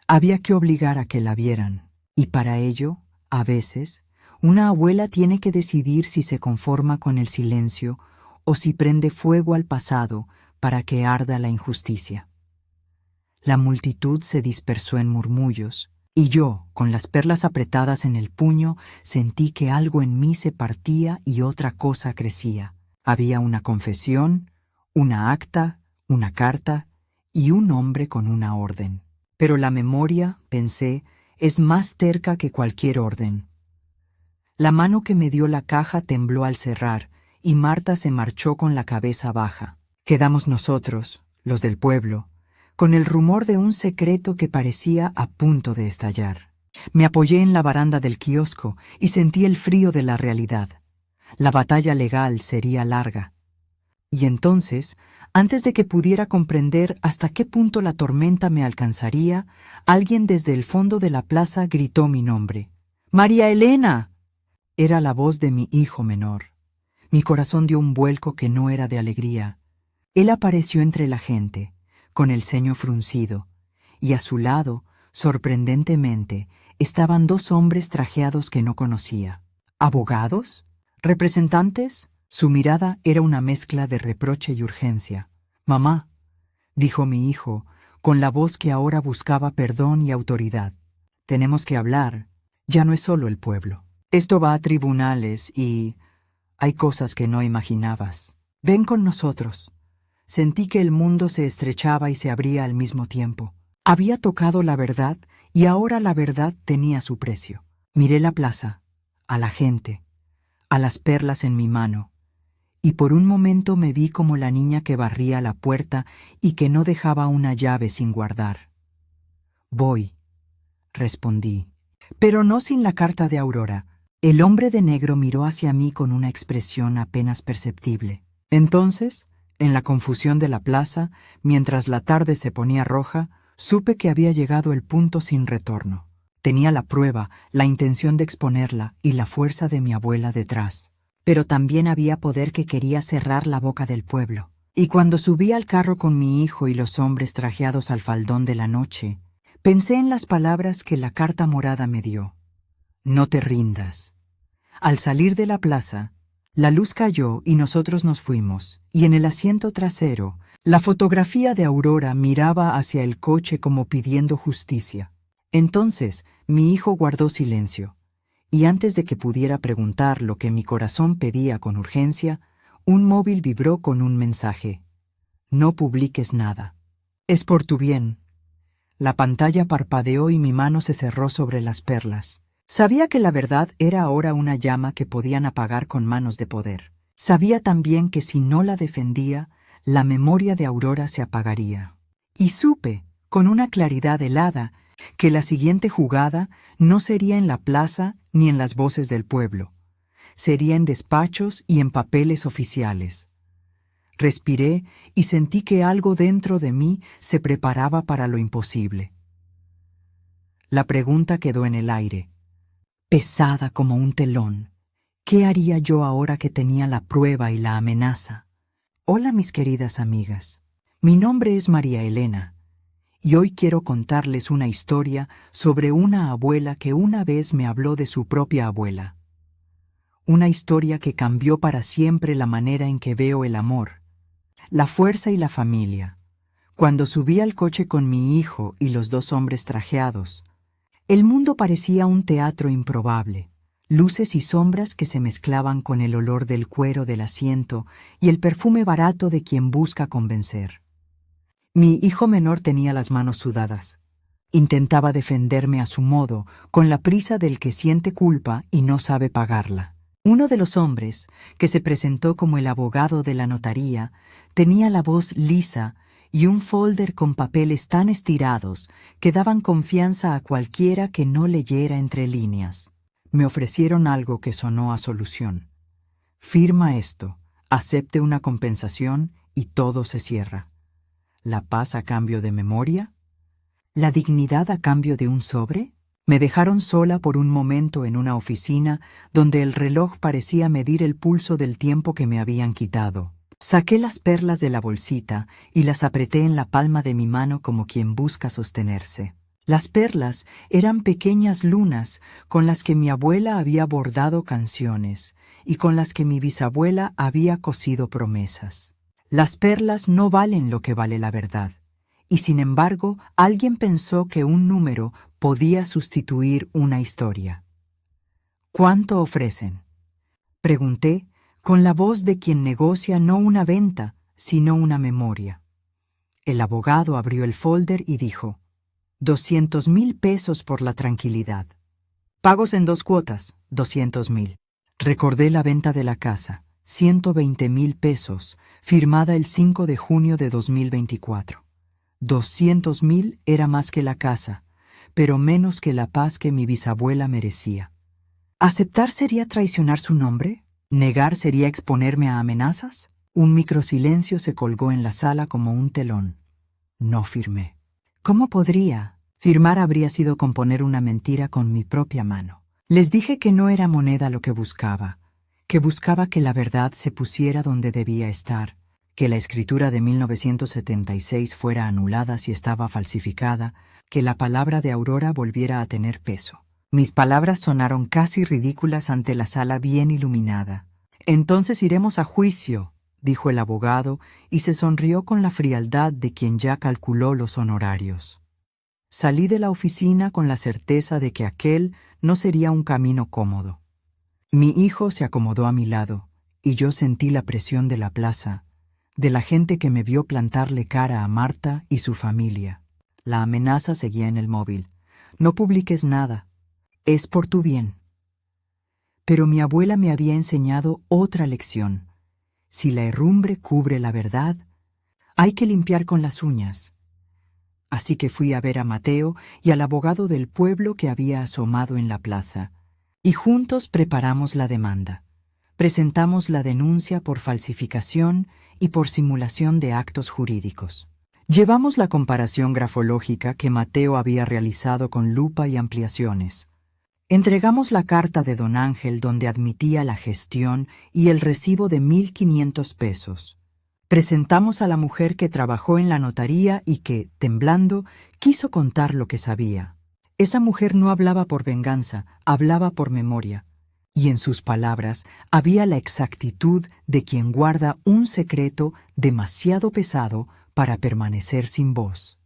Había que obligar a que la vieran, y para ello, a veces, una abuela tiene que decidir si se conforma con el silencio o si prende fuego al pasado para que arda la injusticia. La multitud se dispersó en murmullos, y yo, con las perlas apretadas en el puño, sentí que algo en mí se partía y otra cosa crecía. Había una confesión, una acta, una carta y un hombre con una orden. Pero la memoria, pensé, es más terca que cualquier orden. La mano que me dio la caja tembló al cerrar, y Marta se marchó con la cabeza baja. Quedamos nosotros, los del pueblo, con el rumor de un secreto que parecía a punto de estallar. Me apoyé en la baranda del kiosco y sentí el frío de la realidad. La batalla legal sería larga. Y entonces, antes de que pudiera comprender hasta qué punto la tormenta me alcanzaría, alguien desde el fondo de la plaza gritó mi nombre. ¡María Elena! Era la voz de mi hijo menor. Mi corazón dio un vuelco que no era de alegría. Él apareció entre la gente, con el ceño fruncido, y a su lado, sorprendentemente, estaban dos hombres trajeados que no conocía. ¿Abogados? ¿Representantes? Su mirada era una mezcla de reproche y urgencia. «Mamá», dijo mi hijo, con la voz que ahora buscaba perdón y autoridad. «Tenemos que hablar. Ya no es solo el pueblo. Esto va a tribunales y hay cosas que no imaginabas. Ven con nosotros». Sentí que el mundo se estrechaba y se abría al mismo tiempo. Había tocado la verdad y ahora la verdad tenía su precio. Miré la plaza, a la gente, a las perlas en mi mano, y por un momento me vi como la niña que barría la puerta y que no dejaba una llave sin guardar. «Voy», respondí, pero no sin la carta de Aurora. El hombre de negro miró hacia mí con una expresión apenas perceptible. Entonces, en la confusión de la plaza, mientras la tarde se ponía roja, supe que había llegado el punto sin retorno. Tenía la prueba, la intención de exponerla y la fuerza de mi abuela detrás. Pero también había poder que quería cerrar la boca del pueblo. Y cuando subí al carro con mi hijo y los hombres trajeados al faldón de la noche, pensé en las palabras que la carta morada me dio. «No te rindas». Al salir de la plaza, la luz cayó y nosotros nos fuimos, y en el asiento trasero, la fotografía de Aurora miraba hacia el coche como pidiendo justicia. Entonces, mi hijo guardó silencio, y antes de que pudiera preguntar lo que mi corazón pedía con urgencia, un móvil vibró con un mensaje. «No publiques nada. Es por tu bien». La pantalla parpadeó y mi mano se cerró sobre las perlas. Sabía que la verdad era ahora una llama que podían apagar con manos de poder. Sabía también que si no la defendía, la memoria de Aurora se apagaría. Y supe, con una claridad helada, que la siguiente jugada no sería en la plaza ni en las voces del pueblo. Sería en despachos y en papeles oficiales. Respiré y sentí que algo dentro de mí se preparaba para lo imposible. La pregunta quedó en el aire, pesada como un telón. ¿Qué haría yo ahora que tenía la prueba y la amenaza? Hola, mis queridas amigas. Mi nombre es María Elena, y hoy quiero contarles una historia sobre una abuela que una vez me habló de su propia abuela. Una historia que cambió para siempre la manera en que veo el amor, la fuerza y la familia. Cuando subí al coche con mi hijo y los dos hombres trajeados, el mundo parecía un teatro improbable, luces y sombras que se mezclaban con el olor del cuero del asiento y el perfume barato de quien busca convencer. Mi hijo menor tenía las manos sudadas. Intentaba defenderme a su modo, con la prisa del que siente culpa y no sabe pagarla. Uno de los hombres, que se presentó como el abogado de la notaría, tenía la voz lisa y un folder con papeles tan estirados que daban confianza a cualquiera que no leyera entre líneas. Me ofrecieron algo que sonó a solución. Firma esto, acepte una compensación y todo se cierra. ¿La paz a cambio de memoria? ¿La dignidad a cambio de un sobre? Me dejaron sola por un momento en una oficina donde el reloj parecía medir el pulso del tiempo que me habían quitado. Saqué las perlas de la bolsita y las apreté en la palma de mi mano como quien busca sostenerse. Las perlas eran pequeñas lunas con las que mi abuela había bordado canciones y con las que mi bisabuela había cosido promesas. Las perlas no valen lo que vale la verdad, y sin embargo alguien pensó que un número podía sustituir una historia. ¿Cuánto ofrecen?, pregunté, con la voz de quien negocia no una venta, sino una memoria. El abogado abrió el folder y dijo: 200,000 pesos por la tranquilidad. Pagos en 2 cuotas, 200,000. Recordé la venta de la casa, 120,000 pesos, firmada el 5 de junio de 2024. 200,000 era más que la casa, pero menos que la paz que mi bisabuela merecía. ¿Aceptar sería traicionar su nombre? ¿Negar sería exponerme a amenazas? Un microsilencio se colgó en la sala como un telón. No firmé. ¿Cómo podría? Firmar habría sido componer una mentira con mi propia mano. Les dije que no era moneda lo que buscaba que la verdad se pusiera donde debía estar, que la escritura de 1976 fuera anulada si estaba falsificada, que la palabra de Aurora volviera a tener peso. Mis palabras sonaron casi ridículas ante la sala bien iluminada. «Entonces iremos a juicio», dijo el abogado, y se sonrió con la frialdad de quien ya calculó los honorarios. Salí de la oficina con la certeza de que aquel no sería un camino cómodo. Mi hijo se acomodó a mi lado, y yo sentí la presión de la plaza, de la gente que me vio plantarle cara a Marta y su familia. La amenaza seguía en el móvil. «No publiques nada. Es por tu bien». Pero mi abuela me había enseñado otra lección. Si la herrumbre cubre la verdad, hay que limpiar con las uñas. Así que fui a ver a Mateo y al abogado del pueblo que había asomado en la plaza, y juntos preparamos la demanda. Presentamos la denuncia por falsificación y por simulación de actos jurídicos. Llevamos la comparación grafológica que Mateo había realizado con lupa y ampliaciones. Entregamos la carta de don Ángel donde admitía la gestión y el recibo de 1,500 pesos. Presentamos a la mujer que trabajó en la notaría y que, temblando, quiso contar lo que sabía. Esa mujer no hablaba por venganza, hablaba por memoria. Y en sus palabras había la exactitud de quien guarda un secreto demasiado pesado para permanecer sin voz.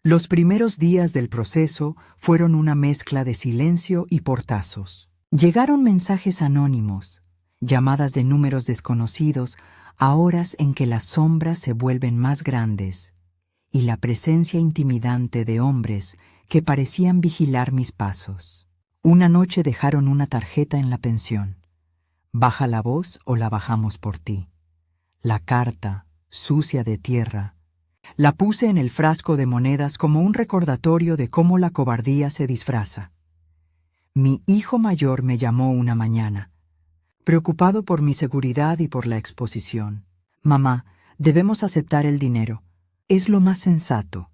Los primeros días del proceso fueron una mezcla de silencio y portazos. Llegaron mensajes anónimos, llamadas de números desconocidos a horas en que las sombras se vuelven más grandes, y la presencia intimidante de hombres que parecían vigilar mis pasos. Una noche dejaron una tarjeta en la pensión. «Baja la voz o la bajamos por ti». La carta, sucia de tierra, la puse en el frasco de monedas como un recordatorio de cómo la cobardía se disfraza. Mi hijo mayor me llamó una mañana, preocupado por mi seguridad y por la exposición. «Mamá, debemos aceptar el dinero. Es lo más sensato».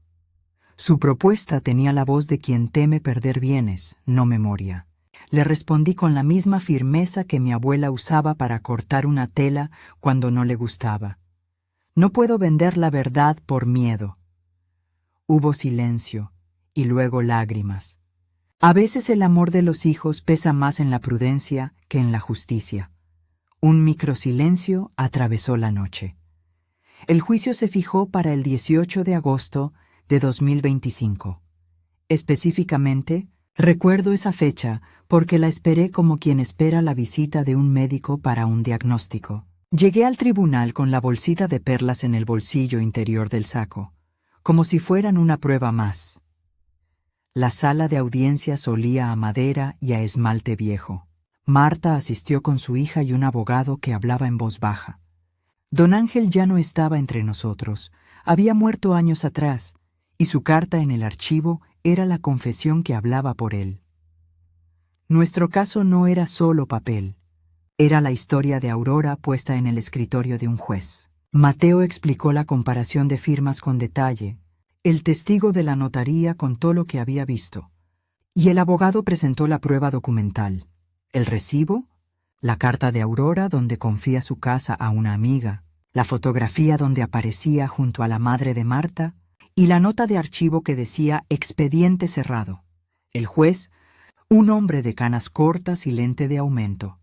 Su propuesta tenía la voz de quien teme perder bienes, no memoria. Le respondí con la misma firmeza que mi abuela usaba para cortar una tela cuando no le gustaba. «No puedo vender la verdad por miedo». Hubo silencio y luego lágrimas. A veces el amor de los hijos pesa más en la prudencia que en la justicia. Un microsilencio atravesó la noche. El juicio se fijó para el 18 de agosto de 2025. Específicamente, recuerdo esa fecha porque la esperé como quien espera la visita de un médico para un diagnóstico. Llegué al tribunal con la bolsita de perlas en el bolsillo interior del saco, como si fueran una prueba más. La sala de audiencias olía a madera y a esmalte viejo. Marta asistió con su hija y un abogado que hablaba en voz baja. Don Ángel ya no estaba entre nosotros, había muerto años atrás, y su carta en el archivo era la confesión que hablaba por él. Nuestro caso no era solo papel, era la historia de Aurora puesta en el escritorio de un juez. Mateo explicó la comparación de firmas con detalle, el testigo de la notaría contó lo que había visto, y el abogado presentó la prueba documental, el recibo, la carta de Aurora donde confía su casa a una amiga, la fotografía donde aparecía junto a la madre de Marta y la nota de archivo que decía expediente cerrado. El juez, un hombre de canas cortas y lente de aumento,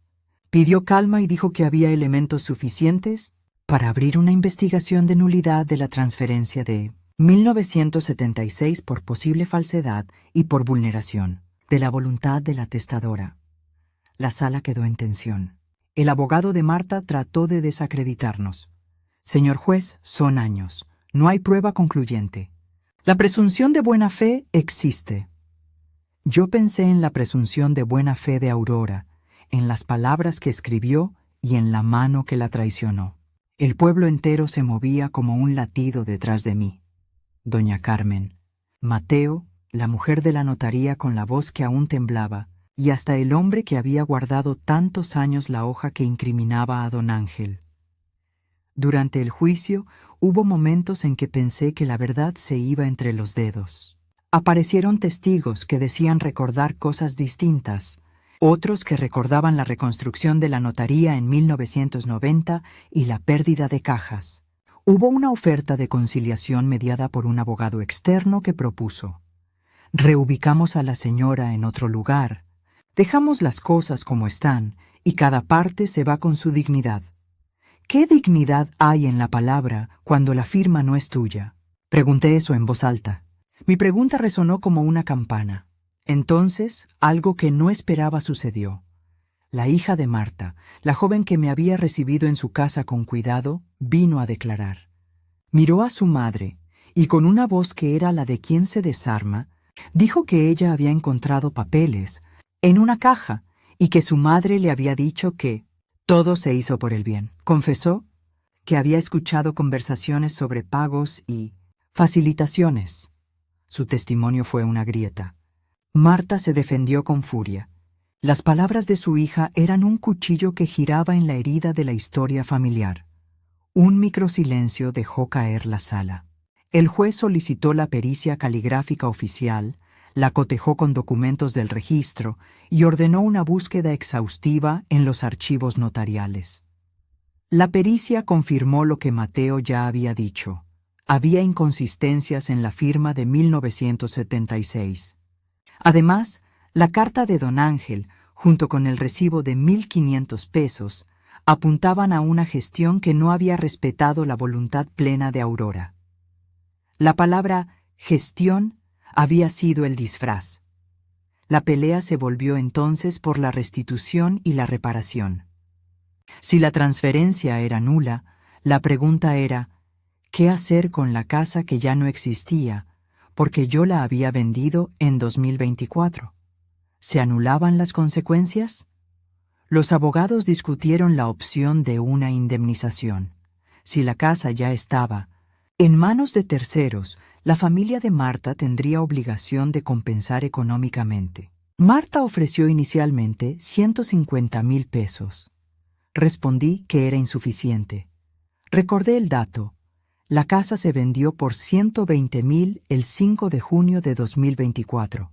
pidió calma y dijo que había elementos suficientes para abrir una investigación de nulidad de la transferencia de 1976 por posible falsedad y por vulneración de la voluntad de la testadora. La sala quedó en tensión. El abogado de Marta trató de desacreditarnos. Señor juez, son años. No hay prueba concluyente. La presunción de buena fe existe. Yo pensé en la presunción de buena fe de Aurora, en las palabras que escribió y en la mano que la traicionó. El pueblo entero se movía como un latido detrás de mí. Doña Carmen, Mateo, la mujer de la notaría con la voz que aún temblaba, y hasta el hombre que había guardado tantos años la hoja que incriminaba a don Ángel. Durante el juicio hubo momentos en que pensé que la verdad se iba entre los dedos. Aparecieron testigos que decían recordar cosas distintas, otros que recordaban la reconstrucción de la notaría en 1990 y la pérdida de cajas. Hubo una oferta de conciliación mediada por un abogado externo que propuso: reubicamos a la señora en otro lugar, dejamos las cosas como están y cada parte se va con su dignidad. ¿Qué dignidad hay en la palabra cuando la firma no es tuya? Pregunté eso en voz alta. Mi pregunta resonó como una campana. Entonces, algo que no esperaba sucedió. La hija de Marta, la joven que me había recibido en su casa con cuidado, vino a declarar. Miró a su madre y con una voz que era la de quien se desarma, dijo que ella había encontrado papeles en una caja y que su madre le había dicho que todo se hizo por el bien. Confesó que había escuchado conversaciones sobre pagos y facilitaciones. Su testimonio fue una grieta. Marta se defendió con furia. Las palabras de su hija eran un cuchillo que giraba en la herida de la historia familiar. Un microsilencio dejó caer la sala. El juez solicitó la pericia caligráfica oficial, la cotejó con documentos del registro y ordenó una búsqueda exhaustiva en los archivos notariales. La pericia confirmó lo que Mateo ya había dicho. Había inconsistencias en la firma de 1976. Además, la carta de don Ángel, junto con el recibo de 1,500 pesos, apuntaban a una gestión que no había respetado la voluntad plena de Aurora. La palabra gestión había sido el disfraz. La pelea se volvió entonces por la restitución y la reparación. Si la transferencia era nula, la pregunta era, ¿qué hacer con la casa que ya no existía, porque yo la había vendido en 2024? ¿Se anulaban las consecuencias? Los abogados discutieron la opción de una indemnización. Si la casa ya estaba en manos de terceros, la familia de Marta tendría obligación de compensar económicamente. Marta ofreció inicialmente 150,000 pesos. Respondí que era insuficiente. Recordé el dato. La casa se vendió por 120,000 el 5 de junio de 2024.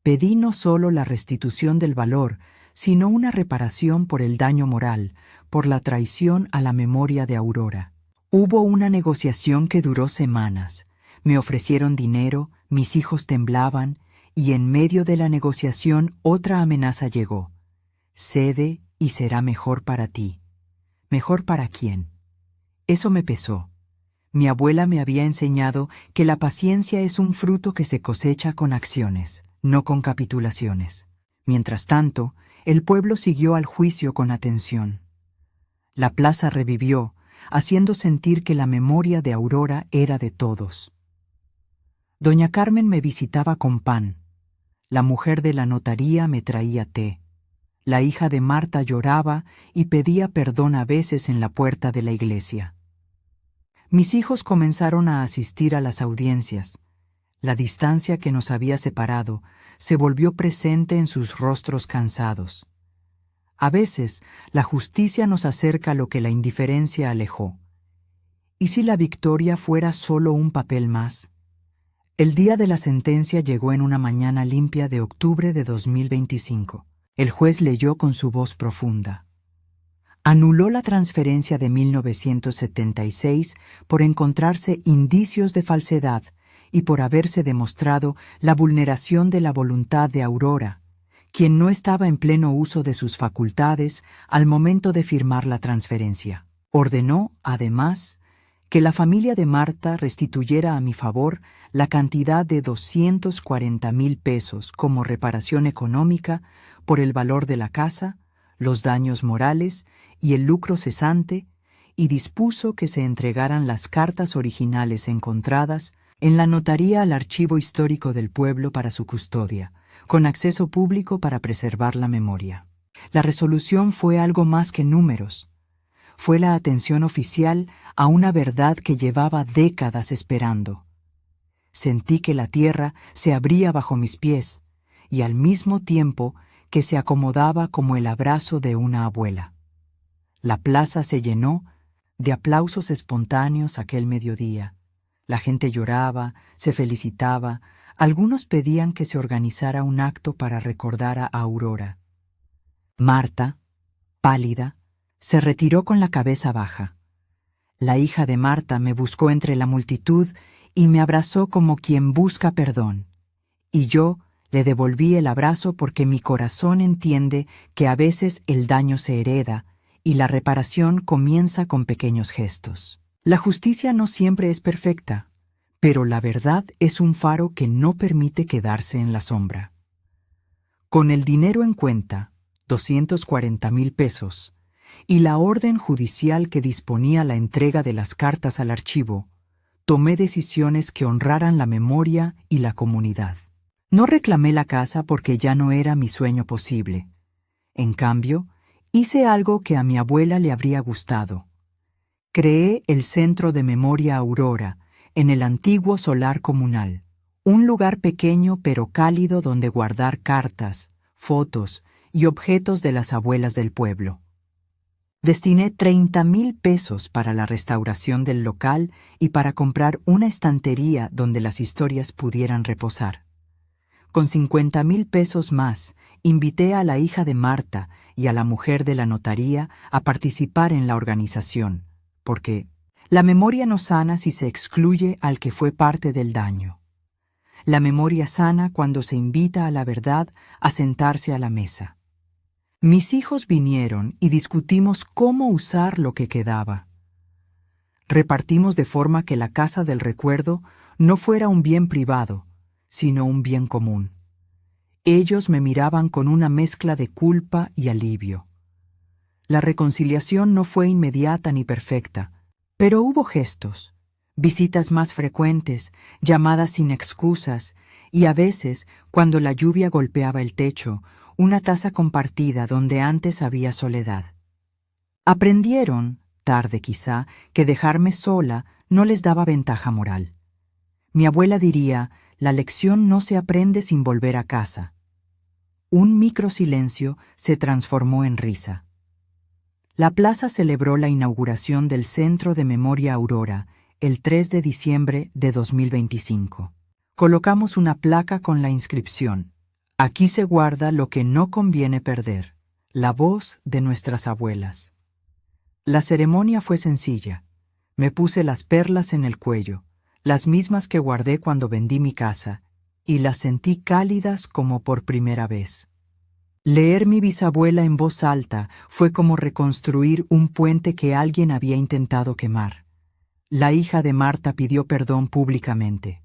Pedí no solo la restitución del valor, sino una reparación por el daño moral, por la traición a la memoria de Aurora. Hubo una negociación que duró semanas. Me ofrecieron dinero, mis hijos temblaban, y en medio de la negociación otra amenaza llegó. Cede y será mejor para ti. ¿Mejor para quién? Eso me pesó. Mi abuela me había enseñado que la paciencia es un fruto que se cosecha con acciones, no con capitulaciones. Mientras tanto, el pueblo siguió al juicio con atención. La plaza revivió, haciendo sentir que la memoria de Aurora era de todos. Doña Carmen me visitaba con pan. La mujer de la notaría me traía té. La hija de Marta lloraba y pedía perdón a veces en la puerta de la iglesia. Mis hijos comenzaron a asistir a las audiencias. La distancia que nos había separado se volvió presente en sus rostros cansados. A veces, la justicia nos acerca lo que la indiferencia alejó. ¿Y si la victoria fuera solo un papel más? El día de la sentencia llegó en una mañana limpia de octubre de 2025. El juez leyó con su voz profunda. Anuló la transferencia de 1976 por encontrarse indicios de falsedad y por haberse demostrado la vulneración de la voluntad de Aurora, quien no estaba en pleno uso de sus facultades al momento de firmar la transferencia. Ordenó, además, que la familia de Marta restituyera a mi favor la cantidad de 240,000 pesos como reparación económica por el valor de la casa, los daños morales y el lucro cesante, y dispuso que se entregaran las cartas originales encontradas en la notaría al Archivo Histórico del Pueblo para su custodia, con acceso público para preservar la memoria. La resolución fue algo más que números. Fue la atención oficial a una verdad que llevaba décadas esperando. Sentí que la tierra se abría bajo mis pies y al mismo tiempo que se acomodaba como el abrazo de una abuela. La plaza se llenó de aplausos espontáneos aquel mediodía. La gente lloraba, se felicitaba, algunos pedían que se organizara un acto para recordar a Aurora. Marta, pálida, se retiró con la cabeza baja. La hija de Marta me buscó entre la multitud y me abrazó como quien busca perdón. Y yo le devolví el abrazo porque mi corazón entiende que a veces el daño se hereda y la reparación comienza con pequeños gestos. La justicia no siempre es perfecta, pero la verdad es un faro que no permite quedarse en la sombra. Con el dinero en cuenta, 240,000 pesos, y la orden judicial que disponía la entrega de las cartas al archivo, tomé decisiones que honraran la memoria y la comunidad. No reclamé la casa porque ya no era mi sueño posible. En cambio, hice algo que a mi abuela le habría gustado. Creé el Centro de Memoria Aurora en el antiguo solar comunal, un lugar pequeño pero cálido donde guardar cartas, fotos y objetos de las abuelas del pueblo. Destiné 30,000 pesos para la restauración del local y para comprar una estantería donde las historias pudieran reposar. Con 50,000 pesos más, invité a la hija de Marta y a la mujer de la notaría a participar en la organización, porque la memoria no sana si se excluye al que fue parte del daño. La memoria sana cuando se invita a la verdad a sentarse a la mesa. Mis hijos vinieron y discutimos cómo usar lo que quedaba. Repartimos de forma que la casa del recuerdo no fuera un bien privado, sino un bien común. Ellos me miraban con una mezcla de culpa y alivio. La reconciliación no fue inmediata ni perfecta, pero hubo gestos, visitas más frecuentes, llamadas sin excusas, y a veces, cuando la lluvia golpeaba el techo, una taza compartida donde antes había soledad. Aprendieron, tarde quizá, que dejarme sola no les daba ventaja moral. Mi abuela diría, la lección no se aprende sin volver a casa. Un microsilencio se transformó en risa. La plaza celebró la inauguración del Centro de Memoria Aurora el 3 de diciembre de 2025. Colocamos una placa con la inscripción: aquí se guarda lo que no conviene perder, la voz de nuestras abuelas. La ceremonia fue sencilla. Me puse las perlas en el cuello, las mismas que guardé cuando vendí mi casa, y las sentí cálidas como por primera vez. Leer mi bisabuela en voz alta fue como reconstruir un puente que alguien había intentado quemar. La hija de Marta pidió perdón públicamente.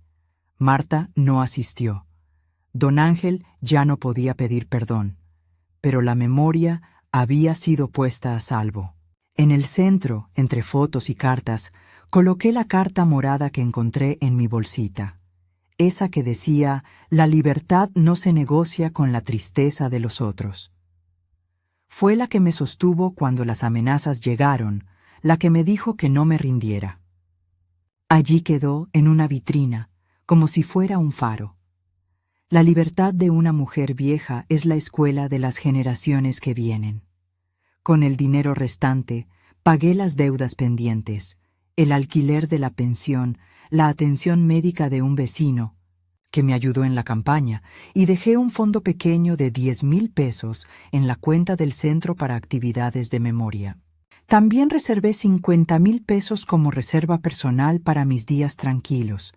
Marta no asistió. Don Ángel ya no podía pedir perdón, pero la memoria había sido puesta a salvo. En el centro, entre fotos y cartas, coloqué la carta morada que encontré en mi bolsita, esa que decía: la libertad no se negocia con la tristeza de los otros. Fue la que me sostuvo cuando las amenazas llegaron, la que me dijo que no me rindiera. Allí quedó, en una vitrina, como si fuera un faro. La libertad de una mujer vieja es la escuela de las generaciones que vienen. Con el dinero restante, pagué las deudas pendientes, el alquiler de la pensión, la atención médica de un vecino, que me ayudó en la campaña, y dejé un fondo pequeño de 10,000 pesos en la cuenta del centro para actividades de memoria. También reservé 50,000 pesos como reserva personal para mis días tranquilos,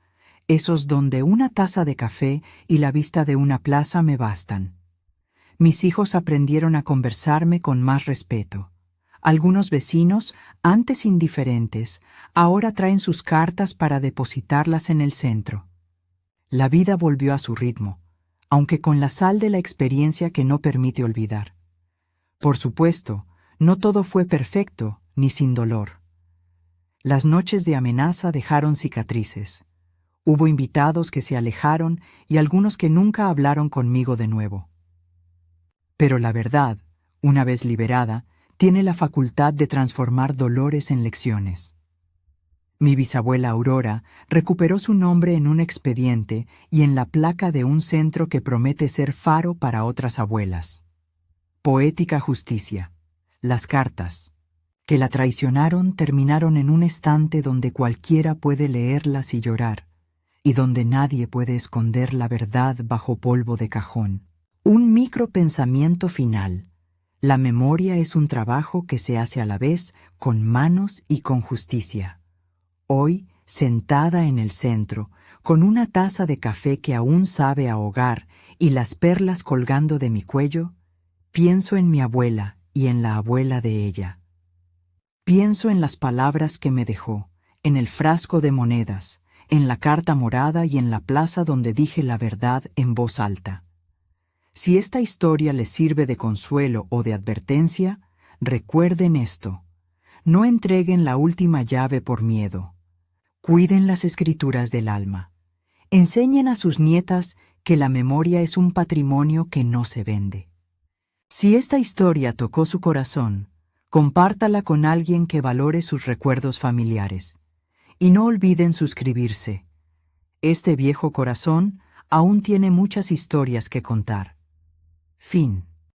esos donde una taza de café y la vista de una plaza me bastan. Mis hijos aprendieron a conversarme con más respeto. Algunos vecinos, antes indiferentes, ahora traen sus cartas para depositarlas en el centro. La vida volvió a su ritmo, aunque con la sal de la experiencia que no permite olvidar. Por supuesto, no todo fue perfecto ni sin dolor. Las noches de amenaza dejaron cicatrices. Hubo invitados que se alejaron y algunos que nunca hablaron conmigo de nuevo. Pero la verdad, una vez liberada, tiene la facultad de transformar dolores en lecciones. Mi bisabuela Aurora recuperó su nombre en un expediente y en la placa de un centro que promete ser faro para otras abuelas. Poética justicia. Las cartas, que la traicionaron, terminaron en un estante donde cualquiera puede leerlas y llorar, y donde nadie puede esconder la verdad bajo polvo de cajón. Un micropensamiento final. La memoria es un trabajo que se hace a la vez con manos y con justicia. Hoy, sentada en el centro, con una taza de café que aún sabe ahogar y las perlas colgando de mi cuello, pienso en mi abuela y en la abuela de ella. Pienso en las palabras que me dejó, en el frasco de monedas, en la carta morada y en la plaza donde dije la verdad en voz alta. Si esta historia les sirve de consuelo o de advertencia, recuerden esto. No entreguen la última llave por miedo. Cuiden las escrituras del alma. Enseñen a sus nietas que la memoria es un patrimonio que no se vende. Si esta historia tocó su corazón, compártala con alguien que valore sus recuerdos familiares. Y no olviden suscribirse. Este viejo corazón aún tiene muchas historias que contar. Fin.